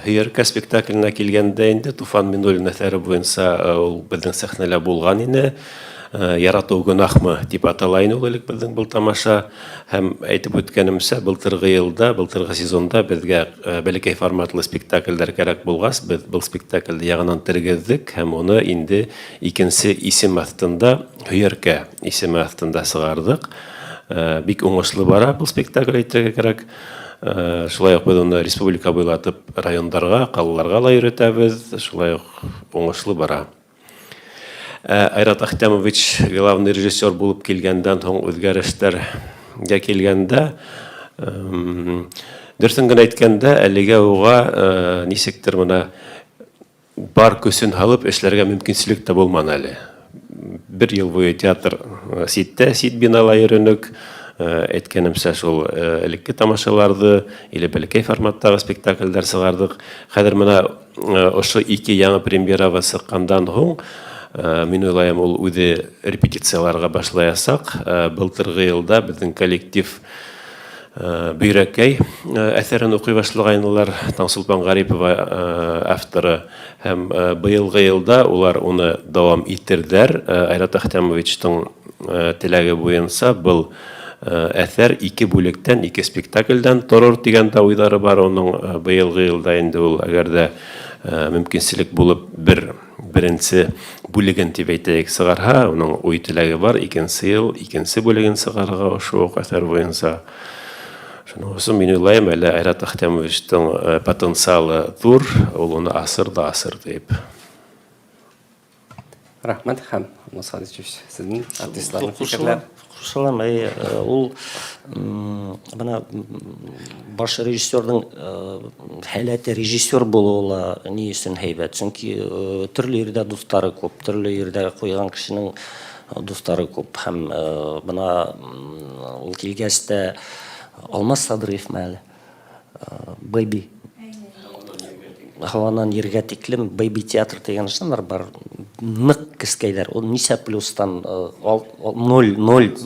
E: Һөйәркә спектакленә килгәндә инде Туфан Миннуллин әсәре буенча ул безнең сәхнәлә булган иде. Ярату гөнаһмы дип аталайны ул элек безнең был тамаша. Һәм әйтеп үткәнемчә, былтыргы елда, былтыргы сезонда безгә бәләкәй форматлы спектакльләр кирәк булгас, без был спектакльдә ягынан тергездек һәм уны инде икенче исем астында, Һөйәркә исеме астында сыгардык. Бик уңышлы бара бұл спектакль әйтергә кирәк. Шулай ук без уны республика буйлатып райондарга, калаларга ла йөртәбез. Шулай ук уңышлы бара. Айрат Ахтямович главный режиссер булып килгәндән соң үзгәрешләргә килгәндә, дөресен генә әйткәндә, әлегә уга нисектер менә бар көсен алып эшләргә мөмкинлек тә булмады әле. Bir yıl boyu teatr сит binala йөрөнөк, әйткәнемчә шул элекке тамашаларды, или бәләкәй форматтагы спектакльләр сыгардык. Хәзер менә ошо ике яңа премьерага сыккандан соң, мин уйлайм, ул үзе репетицияларга башлаячак. Былтыргы елда безнең коллектив Бөйрәкәй әсәрен укый башлаганнар, Таңсулпан Гарипова авторы, һәм быелгы елда улар уны дәвам иттерделәр. Айрат Ахтямовичтың теләге буенча был әсәр ике бүлектән, ике спектакльдән торыр дигән дә уйлары бар. Уның быелгы елда инде ул әгәр дә мөмкинлек булып беренче бүлеген дип әйтәйек сыгарга, уның уй теләге бар. Икенче ел икенче бүлеген сыгарга ошо әсәр буенча. Шуның өчен мин уйлайм, әле Айрат Ахтямовичтың потенциалы зур, ул уны асыр дип.
A: Рахмәт һәм Мусадичев, сезнең артистларның фикерләре.
C: Кушылам, ул бана баш режиссерның хәләте режиссер булуы ни өчен һәйбәт. Чөнки төрле ердә дуслары күп, төрле ердә куйган кешенең дуслары күп һәм бана ул килгәчтә Алмаз Садриев мәле. Бэйби. Хаванан ергә тиклем Бэйби театр дигән эшләр бар. Нык кескәйләр. Ул ничә плюстан 0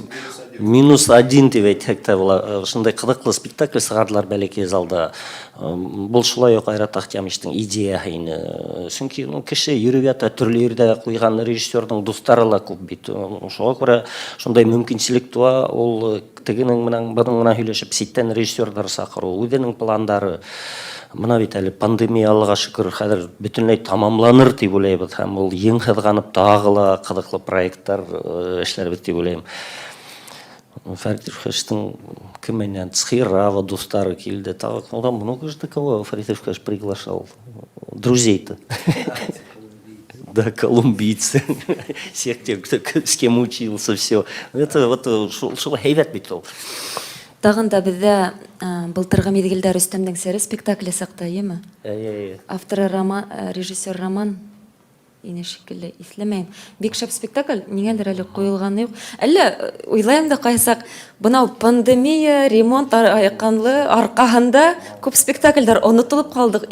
C: минус 1 дип әйтәк тә була. Шундай кызыклы спектакль сыгардылар бәләкәй залда. Бул шулай ук Айрат Ахтямовичтың идеяһы ине. Чөнки кеше йөреп ята, төрле ердә куйган режиссерның дуслары ла күп бит. Шуңа күрә шундай мөмкинчелек туа, ул тегенең менән буның менән һөйләшеп ситтән режиссерлар сакыру, үзенең пландары. Мына бит әле пандемиялыга шөкер хәзер бөтенләй тамамланыр дип уйлыйбыз һәм ул ең кызганып тагыла кызыклы проекттар эшләрбез дип уйлыйм. Фәрит Ивкаштың кеменнән Цхирава дуслары килде. Там много же кого Фәрит Ивкаш приглашал. Друзей-то. Да, колумбийцы. Всех тех, кто с кем учился, все. Это вот шул һәйбәт бит ул.
F: Тагын да бездә былтыргы мизгелдә Рөстәмнең сәре спектакле сакта, яме? Авторы Роман, режиссер Роман ине шикелле ислемәйм. Бик шәп спектакль, нигәдер әле куелганы юк. Әллә уйлаем да кайсак, бынау пандемия, ремонт айканлы аркаһында күп спектакльләр онытылып калдык.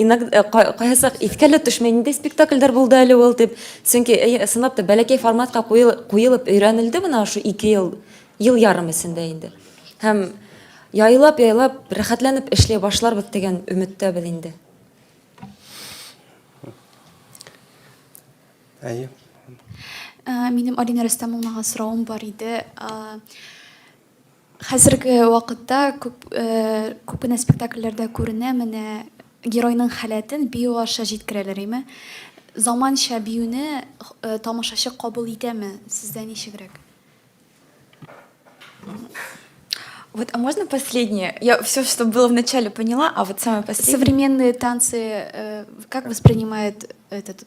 F: Кайсак искәле төшмәй, нинди спектакльләр булды әле ул дип. Чөнки сынапта бәләкәй форматка куелып өйрәнелде бына шу 2 ел ярым эсендә инде. Һәм яйлап рәхәтләнеп эшләй башларбыз дигән өметтәбез инде.
A: Әйе.
I: Минем Алина Рөстәмовнаға сұрауым бар иде. Хәзерге вакытта күп кенә спектакльләрдә күренә, менә геройның халәтен бию аша җиткерәләр име? Заманча биюне тамашачы кабул итәме? Сездә ничегрәк?
D: Вот, а можно последнее? Я все, что было в начале, поняла, а вот самое последнее.
I: Современные танцы как воспринимает этот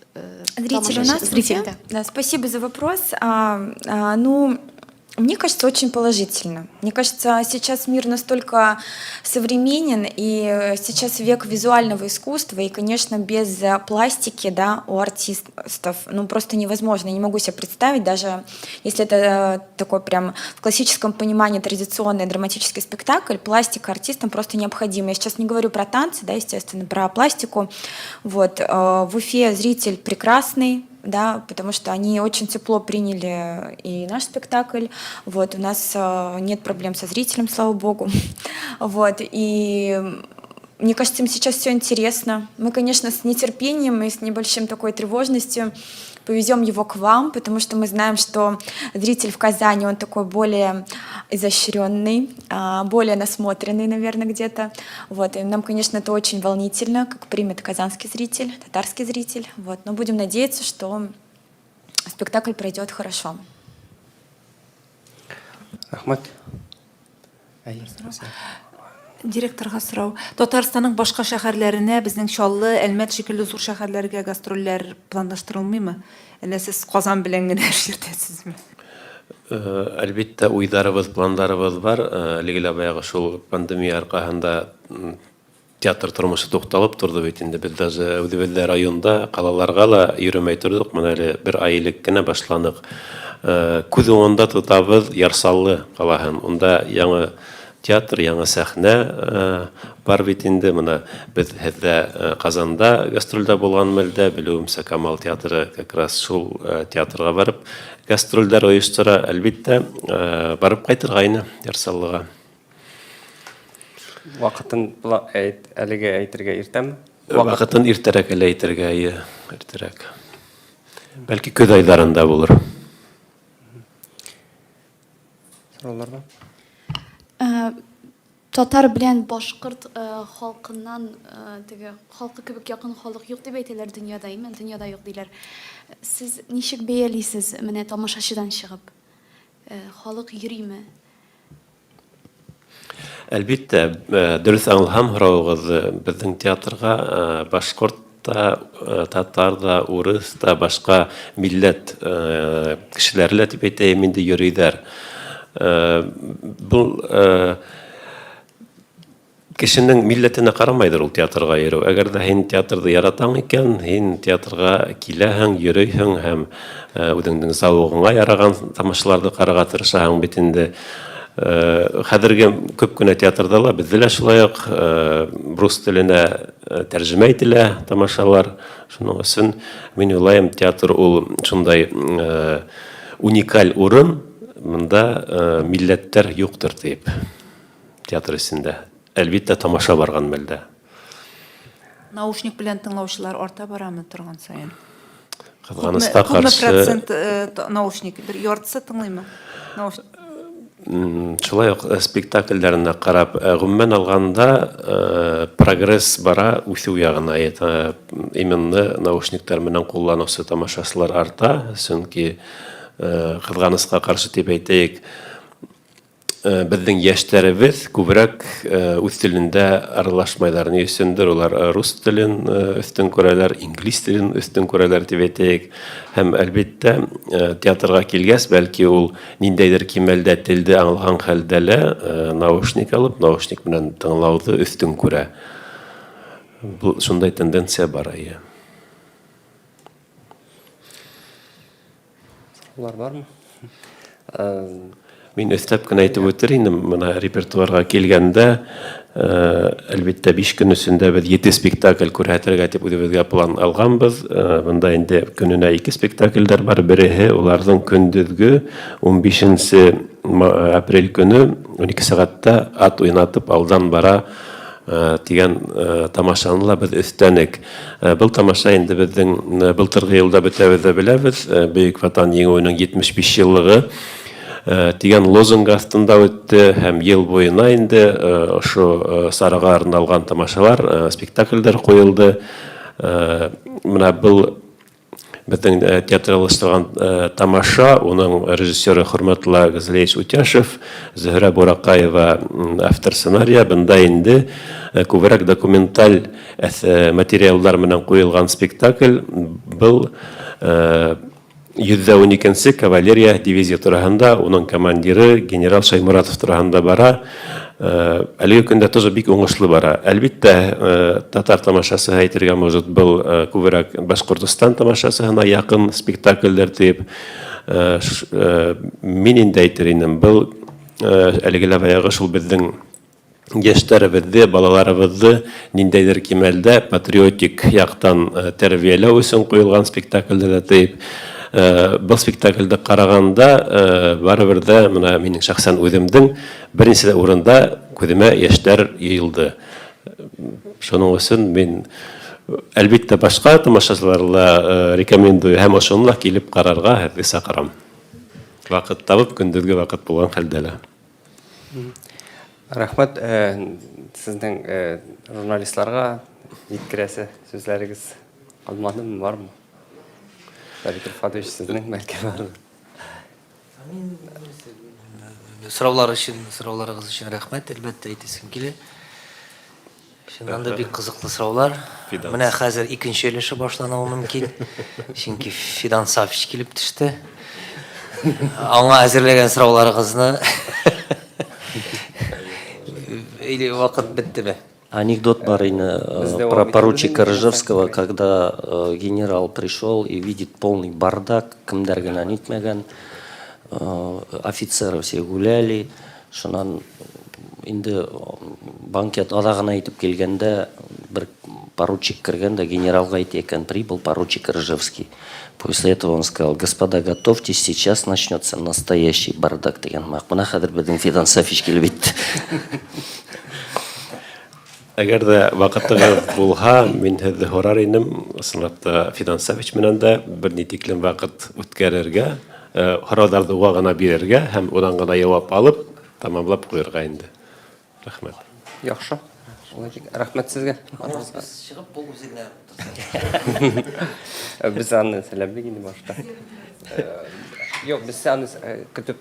D: Зритель у нас?
I: Зритель, да.
D: Да, спасибо за вопрос. Ну, мне кажется, очень положительно. Мне кажется, сейчас мир настолько современен, и сейчас век визуального искусства, и, конечно, без пластики, да, у артистов, ну, просто невозможно. Я не могу себе представить, даже если это такой прям в классическом понимании традиционный драматический спектакль, пластика артистам просто необходима. Я сейчас не говорю про танцы, да, естественно, про пластику. Вот. В Уфе зритель прекрасный, да, потому что они очень тепло приняли и наш спектакль. Вот, у нас нет проблем со зрителем, слава богу. Вот, и мне кажется, им сейчас все интересно. Мы, конечно, с нетерпением и с небольшим такой тревожностью повезем его к вам, потому что мы знаем, что зритель в Казани, он такой более изощренный, более насмотренный, наверное, где-то. Вот. И нам, конечно, это очень волнительно, как примет казанский зритель, татарский зритель. Вот. Но будем надеяться, что спектакль пройдет хорошо.
A: Рахмат. Әйе.
G: Директорга сорау. Татарстанның башка шәһәрләренә, безнең Чаллы, Әлмәт шикелле зур шәһәрләргә гастрольләр планлаштырылмыймы? Әллә сез Казан белән генә эшләрсезме?
E: Әлбәттә, уйдарыбыз, пландарыбыз бар. Әлегә баягы шул пандемия аркаһында театр тормышы тукталып торды бит инде. Без даже үзебездә районда, калаларга да йөрмәй тордык. Менә әле бер ай элек кенә башланык. Күз уңында тотабыз Ярсаллы калаһын. Унда яңа театр, яңа сәхнә бар бит инде. Менә без һездә Казанда гастрольдә булган мәлдә белүемсә Камал театры как раз шул театрга барып гастрольдәр оештыра. Әлбәттә, барып кайтырга ине Ярсаллыга.
A: Вакытын әлегә әйтергә иртәме?
E: Вакытын иртәрәк әйтергә, иртәрәк. Бәлки көз айларында булыр.
A: Сораулар бар?
I: Татар белән башкорт халкыннан теге халкы кебек якын халык юк дип әйтәләр дөньяда, имен дөньяда юк диләр. Сез ничек бәялисез менә тамашачыдан чыгып? Халык йөриме?
E: Әлбәттә, дөрес аңласам, һорауыгыз безнең театрга башкорт та, татар да, урыс та, башка милләт кешеләре дип әйтәм инде йөриләр. Бұл кешенең милләтенә карамайдыр ул театрга йөрү. Әгәр дә һин театрды яратаң икән, һин театрга киләһең, йөрөйһең һәм үзеңнең зауыгыңа яраган тамашаларны карарга тырышаһың бит инде. Хәзерге күп кенә театрдалар, бездә лә шулай ук рус теленә тәрҗемә ителә тамашалар. Шуның өчен мин уйлыйм, театр ул шундай уникаль урын. Монда милләттәр юктыр дип театр исендә. Әлбәттә, тамаша барган мәлдә.
G: Наушник белән тыңлаучылар арта барамы торган сайын?
E: Кызганыска каршы.
G: Процент наушник, бер яртысы тыңлыймы?
E: Шулай ук спектакльләренә карап, гомумән алганда прогресс бара үсү ягына. Именно наушниктар менән кулланучы тамашачылар арта, чөнки кызганыска каршы дип әйтәйек, безнең яшьләребез күбрәк үз телендә аралашмайлар. Ни өчендер улар рус телен өстен күрәләр, инглиз телен өстен күрәләр дип әйтәйек. Һәм әлбәттә, театрга килгәс, бәлки ул ниндәйдер кимәлдә телде аңлаган хәлдә лә наушник алып, наушник белән тыңлауды өстен күрә. Бу шундай тенденция бар.
A: сораулар бармы?
E: Мин өстәп кенә әйтеп үтер инем, моны репертуарга килгәндә, әлбәттә 5 көн эчендә без 7 спектакль күрһәтергә дип үзебезгә план алганбыз. Монда инде көненә 2 спектакльдер бар. Береһе уларның көндезге 15 апрель көне 12 сәгатьтә ат уйнатып алдан бара дигән тамашаны ла без өстәнек. Был тамаша инде безнең былтыргы елда бетәбез беләбез. Бөек Ватан җиңүенең 75 еллыгы дигән лозунг астында үтте һәм ел буена инде ошо сарыга арналган тамашалар, спектакльдер куелды. Менә был безнең театралаштырган тамаша, уның режиссеры хөрмәтле Газлеевич Утяшев, Зөһрә Буракаева автор сценария. Бында инде күбрәк документаль материаллар менән куелган спектакль. Был 112-нче кавалерия дивизия турында, уның командиры генерал Шаймуратов турында бара. Әлеге көндә тоже бик уңышлы бара. Әлбәттә, татар тамашасы әйтергә может был күбрәк Башкортстан тамашасына якын спектакльдер дип мин инде әйтер идем. Был әлеге баягы шул безнең яшьләребезне, балаларыбызны ниндәйдер кимәлдә патриотик яктан тәрбияләү өчен куелган спектакльдер дип. Бұл спектакльді қарағанда барыбер дә мына минең шәхсән үземнең беренче урында күземә яшьләр йыелды. Шуның өчен мин әлбәттә башка тамашачыларга рекомендую һәм ошонда килеп карарга һәрбер сакырам. Вакыт табып көндезге вакыт булган хәлдә лә.
A: Рәхмәт, сезнең журналистларга җиткерәсе сүзләрегез калмадымы, бармы? Бәлки Фатыш сезнең бәлки бар.
B: Сорауларыгыз өчен рәхмәт, әлбәттә әйтәсем килә. Шуннан да бик кызыклы сораулар. Менә хәзер икенче өлеше башлануы мөмкин. Чөнки Фидан Сафич килеп төште. Аңа әзерләгән сорауларыгызны или вакыт биттеме?
C: Анекдот бар про поручика Ржевского, когда генерал пришел и видит полный бардак, кемдер генә нитмәгән, офицеры все гуляли, шуннан инде банкет адагына әйтеп килгәндә бер поручик кергәндә генералга әйтә прибыл поручик Ржевский. После этого он сказал: господа, готовьтесь, сейчас начнется настоящий бардак дигән. Менә хәзер безнең Фидан Сафич килеп итте.
E: Әгәр дә вакытыгыз булһа, мин һеҙҙе һорар инем, ысынлапта Фидан Сафич менән дә бер ни тиклем вакыт үткәрергә, һорауҙарҙы уға гына бирергә һәм унан гына яуап алып, тамамлап ҡуйырға инде. Рәхмәт.
A: Яхшы. Рәхмәт сезгә.
B: Чыгып бул үзеңә.
A: Без аны сәләмлек инде башта. Юк, без аны көтөп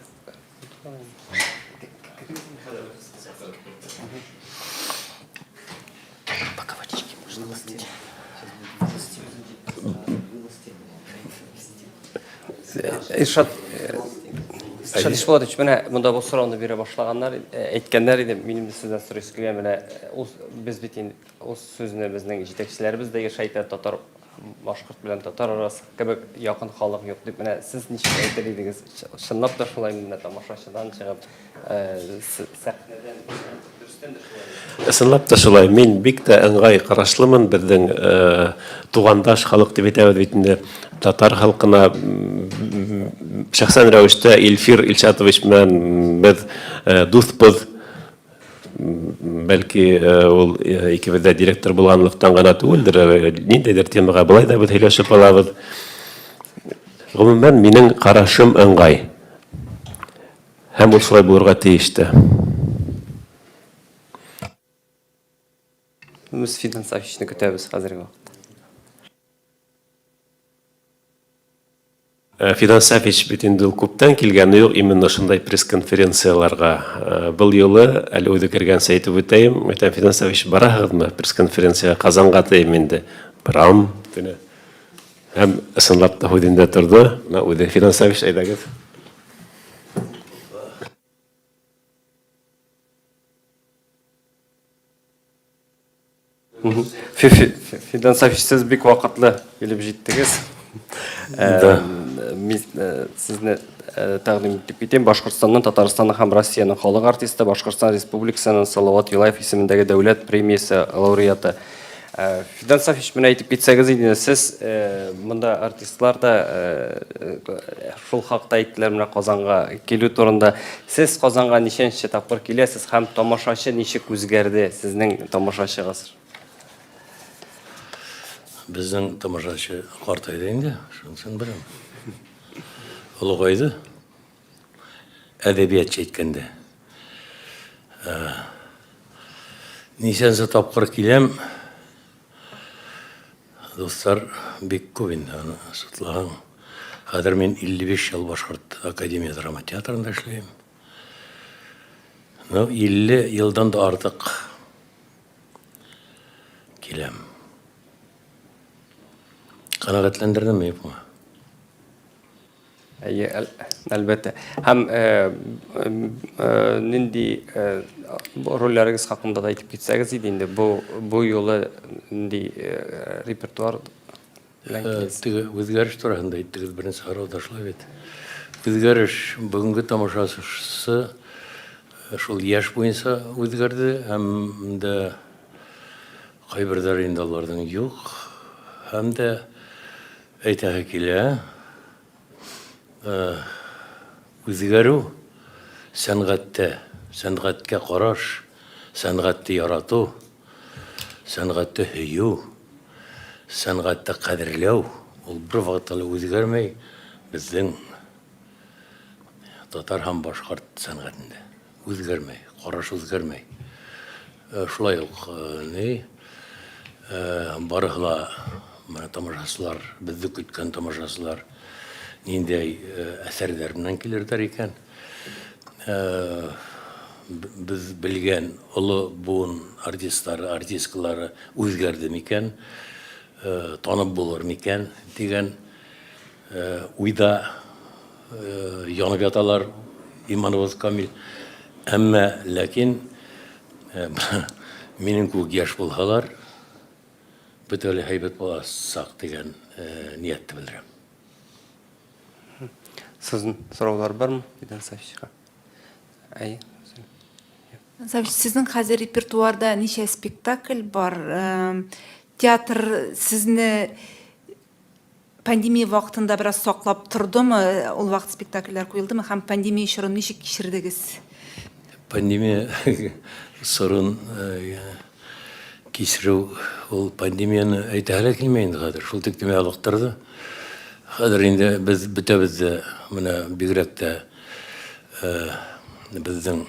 A: Иршат Ишбулатович, менә монда бу сорауны бирә башлаганнар, әйткәннәр иде, минем сездән сорыйсы килә, менә без бит инде ул сүзне безнең җитәкчеләребез дә яшәйтә, татар, башкорт белән татар арасы кебек якын халык юк дип, менә сез ничек әйтер идегез? Чынлап та шулай менә тамашачыдан чыгып, сәхнәдән
E: Ысынлап та шулай. Мин бик тә ыңғай ҡарашлымын беҙҙең туғандаш халыҡ дип әйтәбеҙ бит инде. Татар халҡына шәхсән рәүештә Илфир Илшатович менән беҙ дуҫбыҙ. Бәлки ул икебеҙ директор булғанлыҡтан ғына түгелдер, ниндәйҙер темаға былай да беҙ һөйләшеп алабыҙ. Ғөмүмән, минең ҡарашым ыңғай. Һәм ул шулай булырға тейеш тә.
A: Biz Fidan Safichni көтәбез хәзерге вакытта.
E: Фидан Сафич бит инде ул күптән килгәне юк, именно шундай пресс-конференцияларга. Был юлы әле үҙе кергәнсә әйтеп үтәйем, Фидан Сафич бараһығыҙмы пресс-конференцияға Ҡазанға тейем инде. Барам. Һәм ысынлап та һүҙендә торҙо. Үҙе Фидан Сафич, әйҙәгеҙ.
A: Fidan Safichsiz бик ваҡытлы килеп җиттегез. сезне тәкъдим итеп китәм. Башкортстанның, Татарстанның һәм Россиянең халык артисты, Башкортстан Республикасының Салават Юлаев исемендәге дәүләт премиясе лауреаты. Фидан Сафич, менә әйтеп китсәгез иде, сез монда артистлар да шул хакта әйттеләр, менә Казанга килү турында. Сез Казанга ничәнче тапкыр киләсез һәм тамашачы ничек үзгәрде сезнең тамашачыгыз?
J: Біздің тамашачы қартайды енді, шынсын бірім. Ұлғайды, әдебиет жеткенде. Несенсі тапқыр келем, достар бек көп енді, сұтылаған. Қазір мен 55 жыл Башқұрт Академия драма театрында эшлейм. 50 жылдан да артық келем. Қанағатландырдым ме бұға?
A: Әлбәттә. Һәм нинди рольләрегез хакында да әйтеп китсәгез иде инде, бу юлы нинди репертуар белән киләсез?
J: Теге үзгәреш турында әйттегез, беренче карауда шулай бит. Үзгәреш бүгенге тамашачысы шул яшь буенча үзгәрде, һәм дә кайберләр инде аларның юк, һәм дә әйтәгә килә, үзгәрү сәнгатьтә, сәнгатькә караш, сәнгатьте ярату, сәнгатьте һөю, сәнгатьте кадерләү, ул бер вакытлы үзгәрмәй безнең татар һәм башкорт сәнгатендә. Үзгәрмәй, караш үзгәрмәй. Шулай ук барыгла тамашачылар, безне көткән тамашачылар ниндәй әсәрләр белән килерләр икән. Без белгән олы буын артистлары, артисткалары үзгәрде микән, танып булыр микән дигән уйда янып яталар Иманов Камил. Әмма ләкин минем күк яшь булһалар, бөтенләй һәйбәт буласак дигән ниятте белдерәм.
A: Сезнең сораулар бармы, Фидан Сафичка?
G: Сафич, сезнең хәзер репертуарда ничә спектакль бар? Театр сезне пандемия вакытында бераз саклап тордымы? Ул вакыт спектакльләр куелдымы? Һәм пандемия чорын ничек кичердегез?
J: Пандемия сорын кичерү, ул пандемияны әйтәләр килмәй инде хәзер. Шул тиктеме алыктырды. Хәзер инде без бөтәбез дә менә бигрәк тә безнең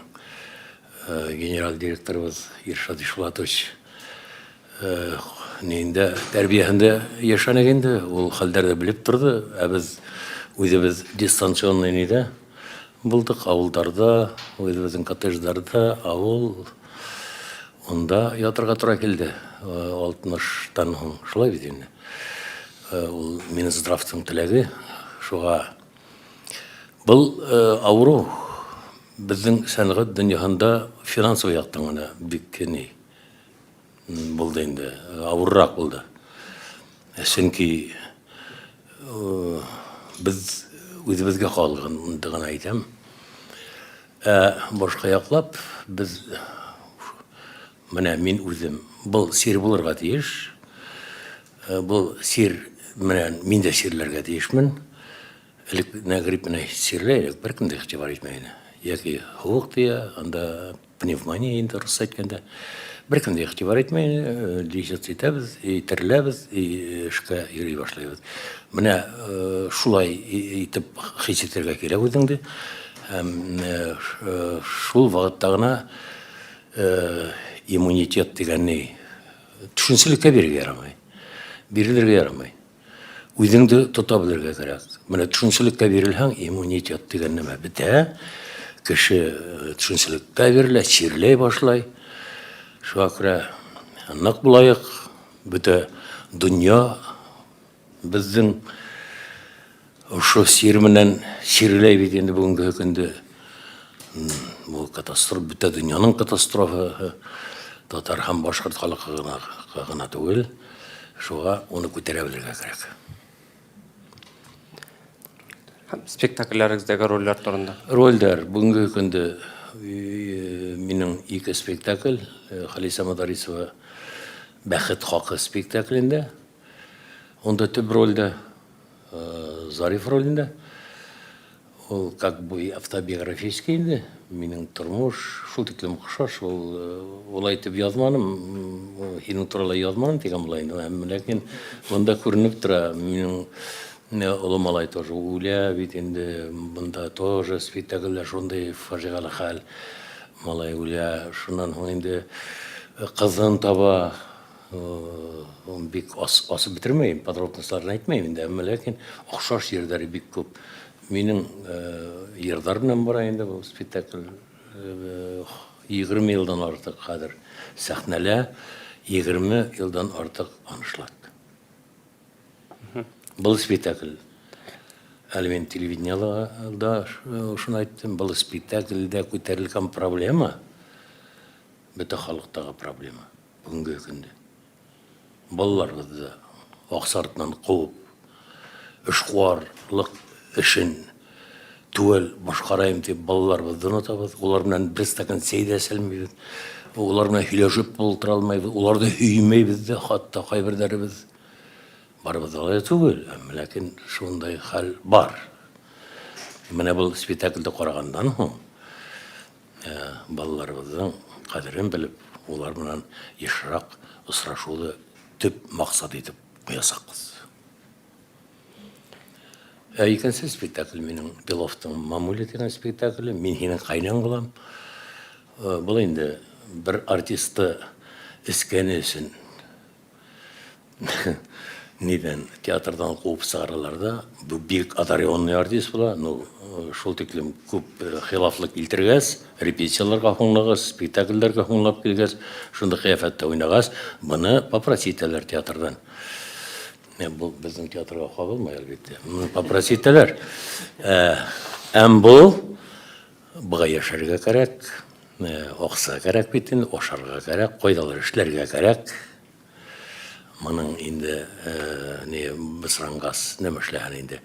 J: генераль директорыбыз Иршат Ишватович нинде тәрбияһендә яшәнек инде. Ул хәлләрне белеп торды. Без үзебез дистанционный нидә булдык, авылдарда, үзебезнең коттеджларда, авыл онда ятырга туры килде. 60-тан һуң шулай бит инде. Ул Минздравтың теләге, шуга был авыру безнең сәнгать дөньяһында финансовый яктан гына бик ни булды инде, авыррак булды. Чөнки без үзебезгә калган дигән әйтәм. Башка яклап без менә мин үзем был сир булырга тиеш. Был сир менән мин дә сирләргә тиешмен. Элек нәгрип менә сирләр, беркем дә игътибар итмәгән. Яки хук дия, анда пневмония инде рус әйткәндә. Беркем дә игътибар итмәгән. Дишет итәбез, терләбез, эшкә йөри башлыйбыз. Менә шулай итеп хис итәргә кирәк үзеңне. Шул вакытта гына иммунитет дигәнне төшенселеккә бирергә ярамый. Бирелергә ярамый. Үзеңне тота белергә кирәк. Менә төшенселеккә бирелһәң, иммунитет дигән нәмә бетә. Кеше төшенселеккә бирелә, чирләй башлай. Шуңа күрә нык булайык, бөтә дөнья безнең ошо сир менән чирләй бит инде бүгенге көндә. Бу катастрофа, бөтә дөньяның катастрофасы. Татар һәм башкорт халкы гына түгел. Шуга уны күтәрә белергә кирәк.
A: Һәм спектакльләрегездәге рольләр турында.
J: Рольдер бүгінгі күнде менің екі спектакль Халиса Мадарисова Бәхет хақы спектаклінде. Онда төп рольда Зариф ролінде. Ол как бы автобиографический инде. Менің тұрмыш, шул тиклем құшаш, ол айтып язманым, хинің туралы язманым деген болайын. Ләкин онда көрініп тұра, менің ұлым алай тоже уля, бит енді бұнда тоже спектакльлер шондай фажиғалы хәл. Малай уля, шунан енді қызын таба, бик асы бітірмеймін, подробностьларын айтмаймын. Ләкин ұқсаш жердері бик көп. Менің ердарымнан бар енді бұл спектакль 20 елдан артық қадыр сәхнәлә 20 елдан артық анышылады. Бұл спектакль әлмен телевиденияларда шуны айттым, бұл спектакльдә көтерілген проблема бөтен халықтағы проблема бүгінгі күнде. Балаларыбызды ақсартынан қуып, үшқуарлық ішін түгел башқарайым деп балаларыбызды ұнатабыз. Олар менен бір стакан сейде сәлмейбіз. Олар менен хүйләшіп болтыра алмайбыз. Оларды үймейбіз де, хатта қайбірдәрібіз. Барыбыз алай түгел, ләкин шундай хәл бар. Менә бұл спектакльді қарағандан соң балаларыбыздың қадірін біліп, олар менен ешірақ ұсырашуды төп мақсат етіп қоясақпыз. Екінші спектакль менің Беловтың «Мамуля» деген спектаклі. Мен хенің қайнан қылам. Бұл енді бір артисті іскені үшін неден театрдан қуып сағараларда бұл бек одарионный артист бұла. Шол теклім көп хилафлық илтіргәз, репетицияларға қоңлағыз, спектакльдерге қоңлап келгәз, шынды қияфәтті ойнағыз. Бұны попросителер театрдан. Бұл біздің театрға қабылмай әлбетте. Попросителер. Әм бұл бұға яшарға кәрәк, оқса кәрәк бетін, ошарға кәрәк, қойдалар ішлерге кәрәк. Мұның енді бісранғас немішләген енді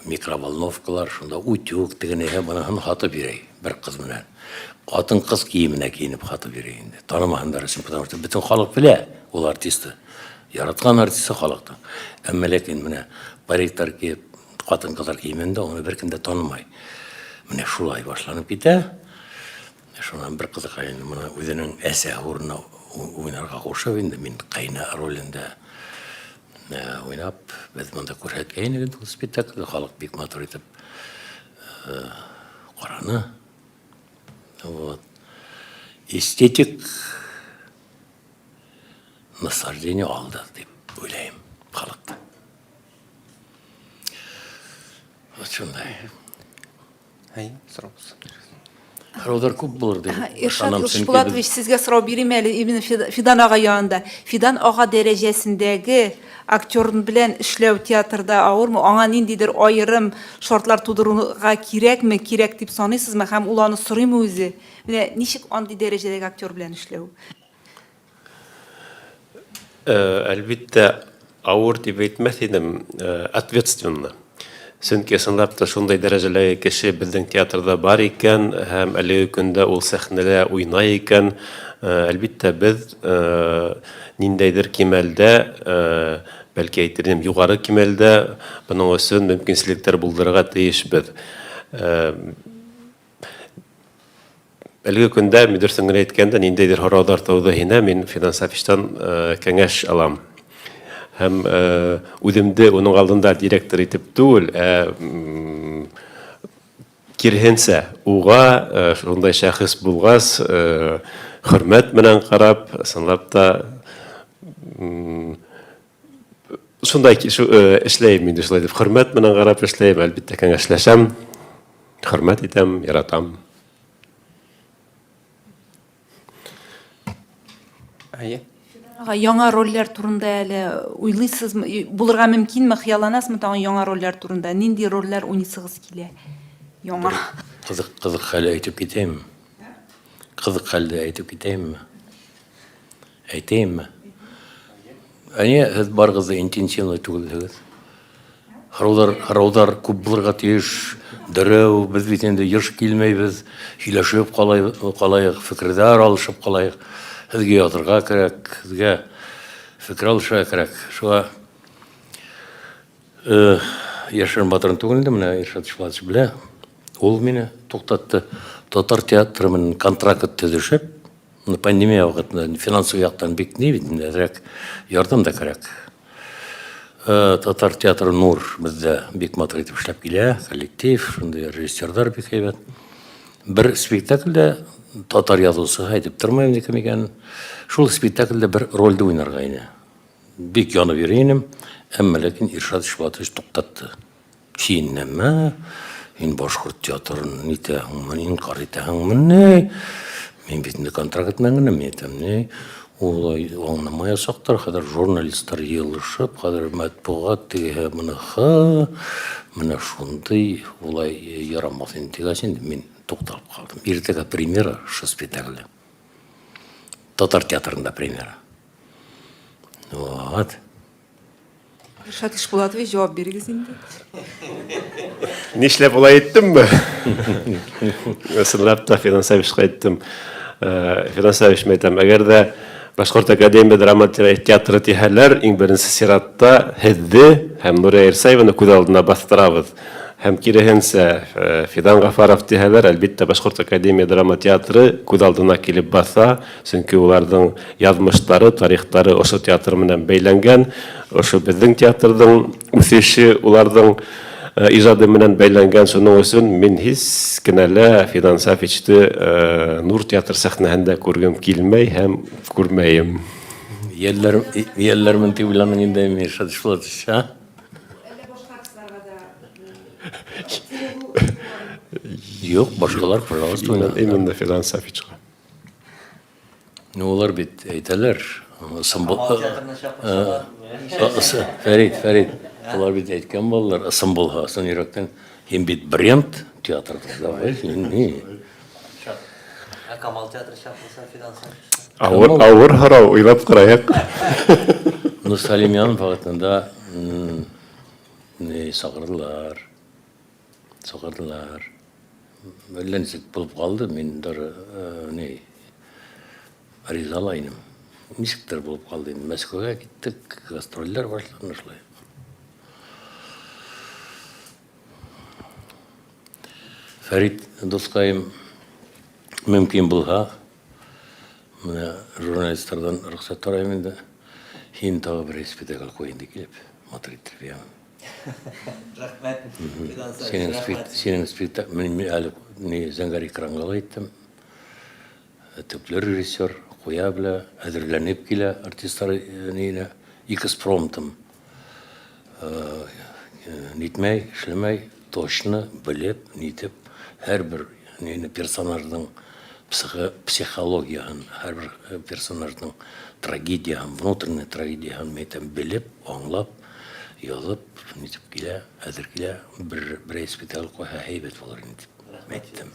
J: микроволновкалар, шында утюг дегенеге бұның хаты берей, бір қыз мінен. Қатын қыз киіміне киініп хаты берей енді. Танымағандар үшін, потому что бүтін халық біле, ол артисті. Яратқан артисті халықтың. Әммәләкен міне париктар киіп, қатын қыздар киімінде, оны бір кімде танымай. Міне шулай башланып кете. Шунан бір қызы қайын, мына өзінің әсә орына ойнарға қошап енді, мен қайна ролінде ойнап, біз мұнда көрсеткейін егін спектакль, халық бек матур етіп қараны. Эстетик наслаждение алды деп ойлаймын халықта. Сондай. Сұраудар көп болыр деп.
G: Иршат Ишбулатович, сізге сұрау берем әлі, именно Фидан аға яғында. Фидан аға дәрежесіндегі актердің білен ішлеу театрда ауыр му? Аңа нендейдір айырым шортлар тудыруға керек ме, керек деп санайсыз ма? Хәм уланы сұрайым өзі. Нешік аңды дәрежедегі актер білен ішлеу?
E: Әлбетте ауыр деп әйтмәс едім, ответственно. Сөнки сынлапта шундай дәрәҗәләге кеше безнең театрда бар икән, һәм әлеге көндә ул сәхнәдә уйнай икән. Әлбәттә без ниндәйдер кимәлдә, бәлки әйтерем югары кимәлдә буның өчен мөмкинлекләр булдырырга тиешбез. Әлеге көндә мөдирсен генә әйткәндә ниндәйдер һораулар тууды һине мен Фидан Сафичтан кәңәш алам. Һәм үҙемде уның алдында директор итеп түгел, кирһенсә, уға шундай шәхес булғас, хөрмәт менән ҡарап, ысынлап та шундай эшләйем инде, шулай дип, хөрмәт менән ҡарап эшләйем, әлбиттә кәңәшләшәм, хөрмәт итәм, яратам.
G: Яңа рольләр турында әле уйлыйсызмы? Булырга мөмкинме, хыялланасызмы тагын яңа рольләр турында? Нинди рольләр уйнайсыгыз килә? Яңа.
J: Қызық хәл әйтеп кетеймме? Қызық хәлде әйтеп кетеймме? Әйтеймме? Әне һез барыгызды интенсивно түгелсегез. Хараудар күп булырга тиеш. Дөрәү, без бит инде еш килмәйбез. Һөйләшеп калайык, фикердәр алышып калайык. Һезгә ятырга кирәк, һезгә фикер алышырга кирәк. Шуңа Яшерин Батырын түгел инде, менә Иршат Ишбулатович белә. Ул мине туктатты. Татар театры менән контракт төзешеп, пандемия вакытында финансовый яктан бик ни бит инде, ярдәм да кирәк. Татар театры Нур бездә бик матур итеп эшләп килә, коллектив, шундый режиссерлар бик һәйбәт. Бер спектакльдә татар язучысы әйтеп тормыйм ди кем икән. Шул спектакльдә бер рольдә уйнарга ине. Бик янып йөрим, әмма ләкин Иршат Ишбулатович туктатты. Син нәмә? Ин башкорт театрын нитәһеңме, инкар итәһеңме? Мин бит инде контракт менән генә әйтәм. Ул аңламай сактар, хәзер журналистлар йылышып, хәзер матбугат тиһә моныха, менә шундый улай ярамас инде дигән мин тукталып калдым. Иртәгә премьера шу спектакльдә. Татар театрында премьера. Вот.
G: Иршат Ишбулатович, җавап бирегез инде.
E: Нишләп улай әйттемме? Сынлап та Финансовичка әйттем. Финансович әйтәм, әгәр дә Башкорт академия драма театры тиһәләр, иң беренче сиратта һезне һәм Нурия Ирсаеваны күз алдына бастырабыз. Һәм киреһенчә Фидан Гафаров тиһәләр, әлбиттә Башкорт академия драма театры күз алдына килеп баса, чөнки уларның язмышлары, тарихтары ошо театр менән бәйләнгән, ошо безнең театрның үсеше уларның ижады менән бәйләнгән. Шуның өчен мин һис кенәлә Фидан Сафичты Нур театр сәхнәһендә күргем килмәй һәм күрмәйем.
J: Йәлләр мен тибуланың инде Иршат Ишбулатович, ха? Юк, башкалар, пожалуйста, уйна.
E: Именно Фидан Сафичка.
J: Олар бит әйтәләр. Фәрит. Олар бит әйткән балалар, ысым булһа, сын йөрәктән, һин бит бренд театрда давай.
B: Камал театры чакырса Фидан Сафич.
E: Авыр һорау, уйлап карайык.
J: Салимян вакытында сакырдылар. Әллә ничек булып калды, мин дары аризалайным. Ничектер булып калды. Мәскәүгә киттек, гастрольләр башланды шулай. Фәрит дускайым, мөмкин булһа, менә журналистлардан рөхсәт сорайм инде. Һин тагы бер спектакль куй инде килеп, матур итеп.
B: Рәхмәт.
J: Синең спектакль, мин әле зәңгәр экранга әйттем. Төпле режиссер куя белә, әзерләнеп килә артистлар нинә, экспромтым. Нитмәй, эшләмәй, точно белеп, нитеп, һәрбер персонажның психологияһын, һәрбер персонажның трагедияһын, внутренний трагедияһын мәйтәм белеп, аңлап, язып, нитеп килә, әзер килә, бер спектакль куя һәйбәт булыр дип әйттем.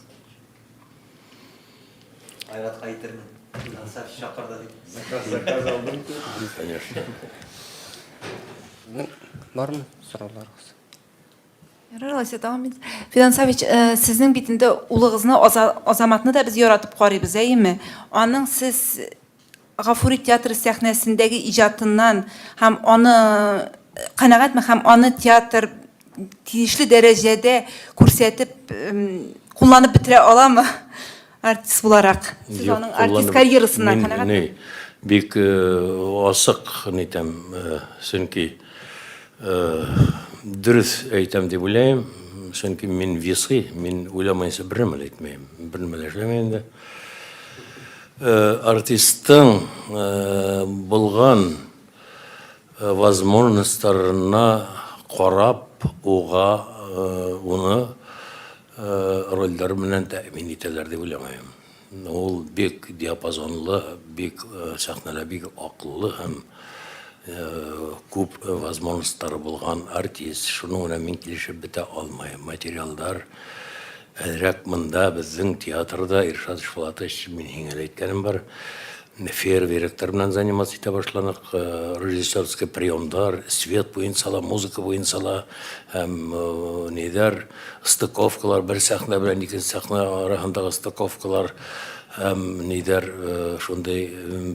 B: Айратка әйтермен. Фидан Сафич чакырды дип.
E: Заказ алдым.
J: Конечно.
A: Бармы сорауларыгыз?
G: Фидан Сафич, сезнең бит инде улыгызны, Азаматны да без яратып карыйбыз, әйеме? Аның сез Гафури театры сәхнәсендәге иҗатыннан һәм аны канәгатьме һәм аны театр тиешле дәрәҗәдә күрсәтеп кулланып бетерә аламы артист буларак? Сез аның артист карьерасыннан канәгатьме?
J: Бик асык нитәм, чөнки дөрес әйтәм дип уйлыйм, чөнки мин весы, мин уйламайынча бернәме әйтмәйм, бернәме эшләмәйм дә. Артисттың булган возможностьларына карап, уга уны рольләр белән тәэмин итәләр дип уйламыйм. Ул бик диапазонлы, бик сәхнәлә бик акыллы һәм күп возможностьлары булган артист. Шуның белән мин килешеп бетә алмыйм. Материалдар әзрәк монда безнең театрда Иршат Ишбулатович, мин һиңә әйткәнем бар, фейерверктер белән заниматься итә башланык, режиссерский приемдар, свет буен сала, музыка буен сала, һәм нидер стыковкалар, бер сәхнә белән икенче сәхнә арасындагы стыковкалар, һәм нидер шундый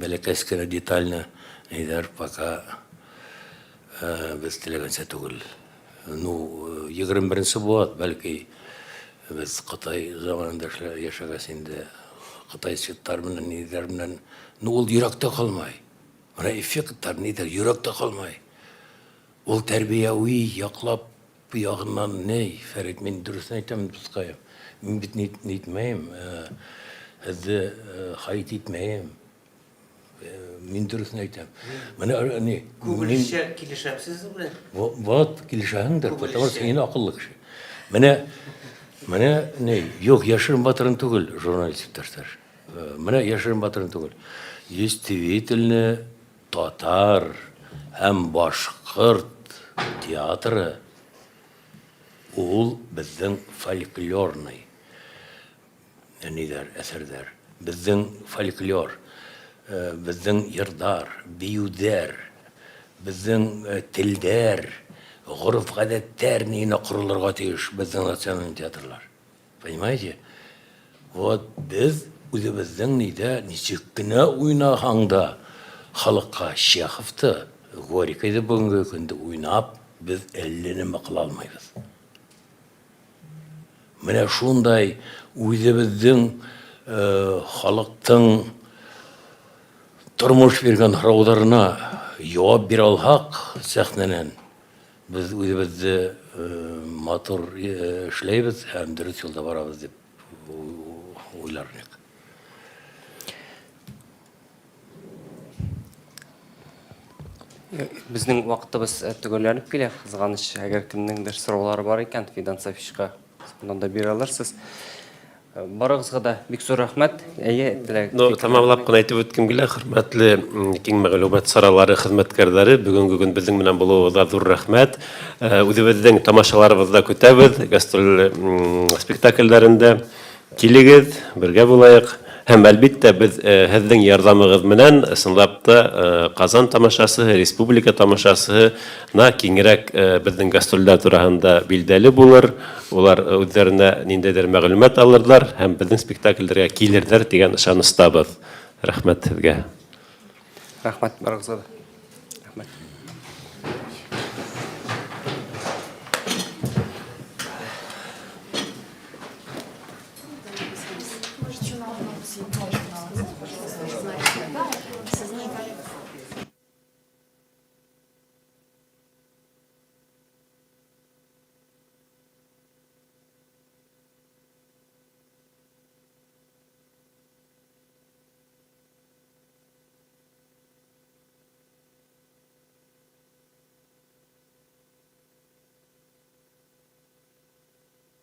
J: бәләкәс кенә детальны нидер пока без теләгәнчә түгел. Ну, 21-нче булат, бәлки без Кытай заманында яшәгәс инде, Кытай светтар белән нидер белән, ну ул йөрәктә калмай. Менә эффектлар нидер йөрәктә калмай. Ул тәрбияви яклап ягыннан ней, Фәрит, мин дөресен әйтәм дускай. Мин бит нитмәем, һеҙҙе хайт итмәем. Мин дөресен әйтәм. Менә не,
B: Күңелчә килешәпсез белән.
J: вот килешәһеңдер, потому что син акыллы кеше. Менә не, юк, яшерен батырын түгел, журналисттар. Менә яшерен батырын түгел. Действительно татар һәм башкорт театры ул безнең фольклорный нидер әсәрҙәр. Безнең фольклор, безнең йырдар, биюдәр, безнең телдәр, гореф-гадәттәр нинә корылырга тиеш безнең националь театрлар. Понимаете? Вот без үзебезнең нидә ничек кенә уйнаһаң да халыкка Чеховты, Горькийды бүгенге көндә уйнап, без әлләне кыла алмыйбыз. Менә шундай үзебезнең халыктың тормыш биргән һораударына җавап бирә алһак сәхнәнән, без үзебезне матур эшләйбез һәм дөрес юлда барабыз дип уйлармын.
A: Безнең вакытыбыз төгәлләнеп килә. Кызганыч, әгәр кемнеңдер сораулары бар икән, Фидан Сафичка монда да бирә алырсыз. Барыгызга да бик зур рәхмәт.
E: Ну, тамамлап кына әйтеп үткәм килә, хөрмәтле киң мәгълүмат саралары хезмәткәрләре, бүгенге көн безнең менән булуыгызга зур рәхмәт. Үзебезнең тамашаларыбызда көтәбез, гастроль спектакльләрендә килегез, бергә булайык. Һәм әлбиттә без һезнең ярдәмегез менән ысынлап та Казан тамашасы, республика тамашасына киңрәк безнең гастрольләр турында билдәле булыр. Улар үзләренә ниндидер мәгълүмат алырлар һәм безнең спектакльләргә килерләр дигән ышаныстабыз. Рәхмәт сезгә.
A: Рәхмәт барыгызга да. Рәхмәт.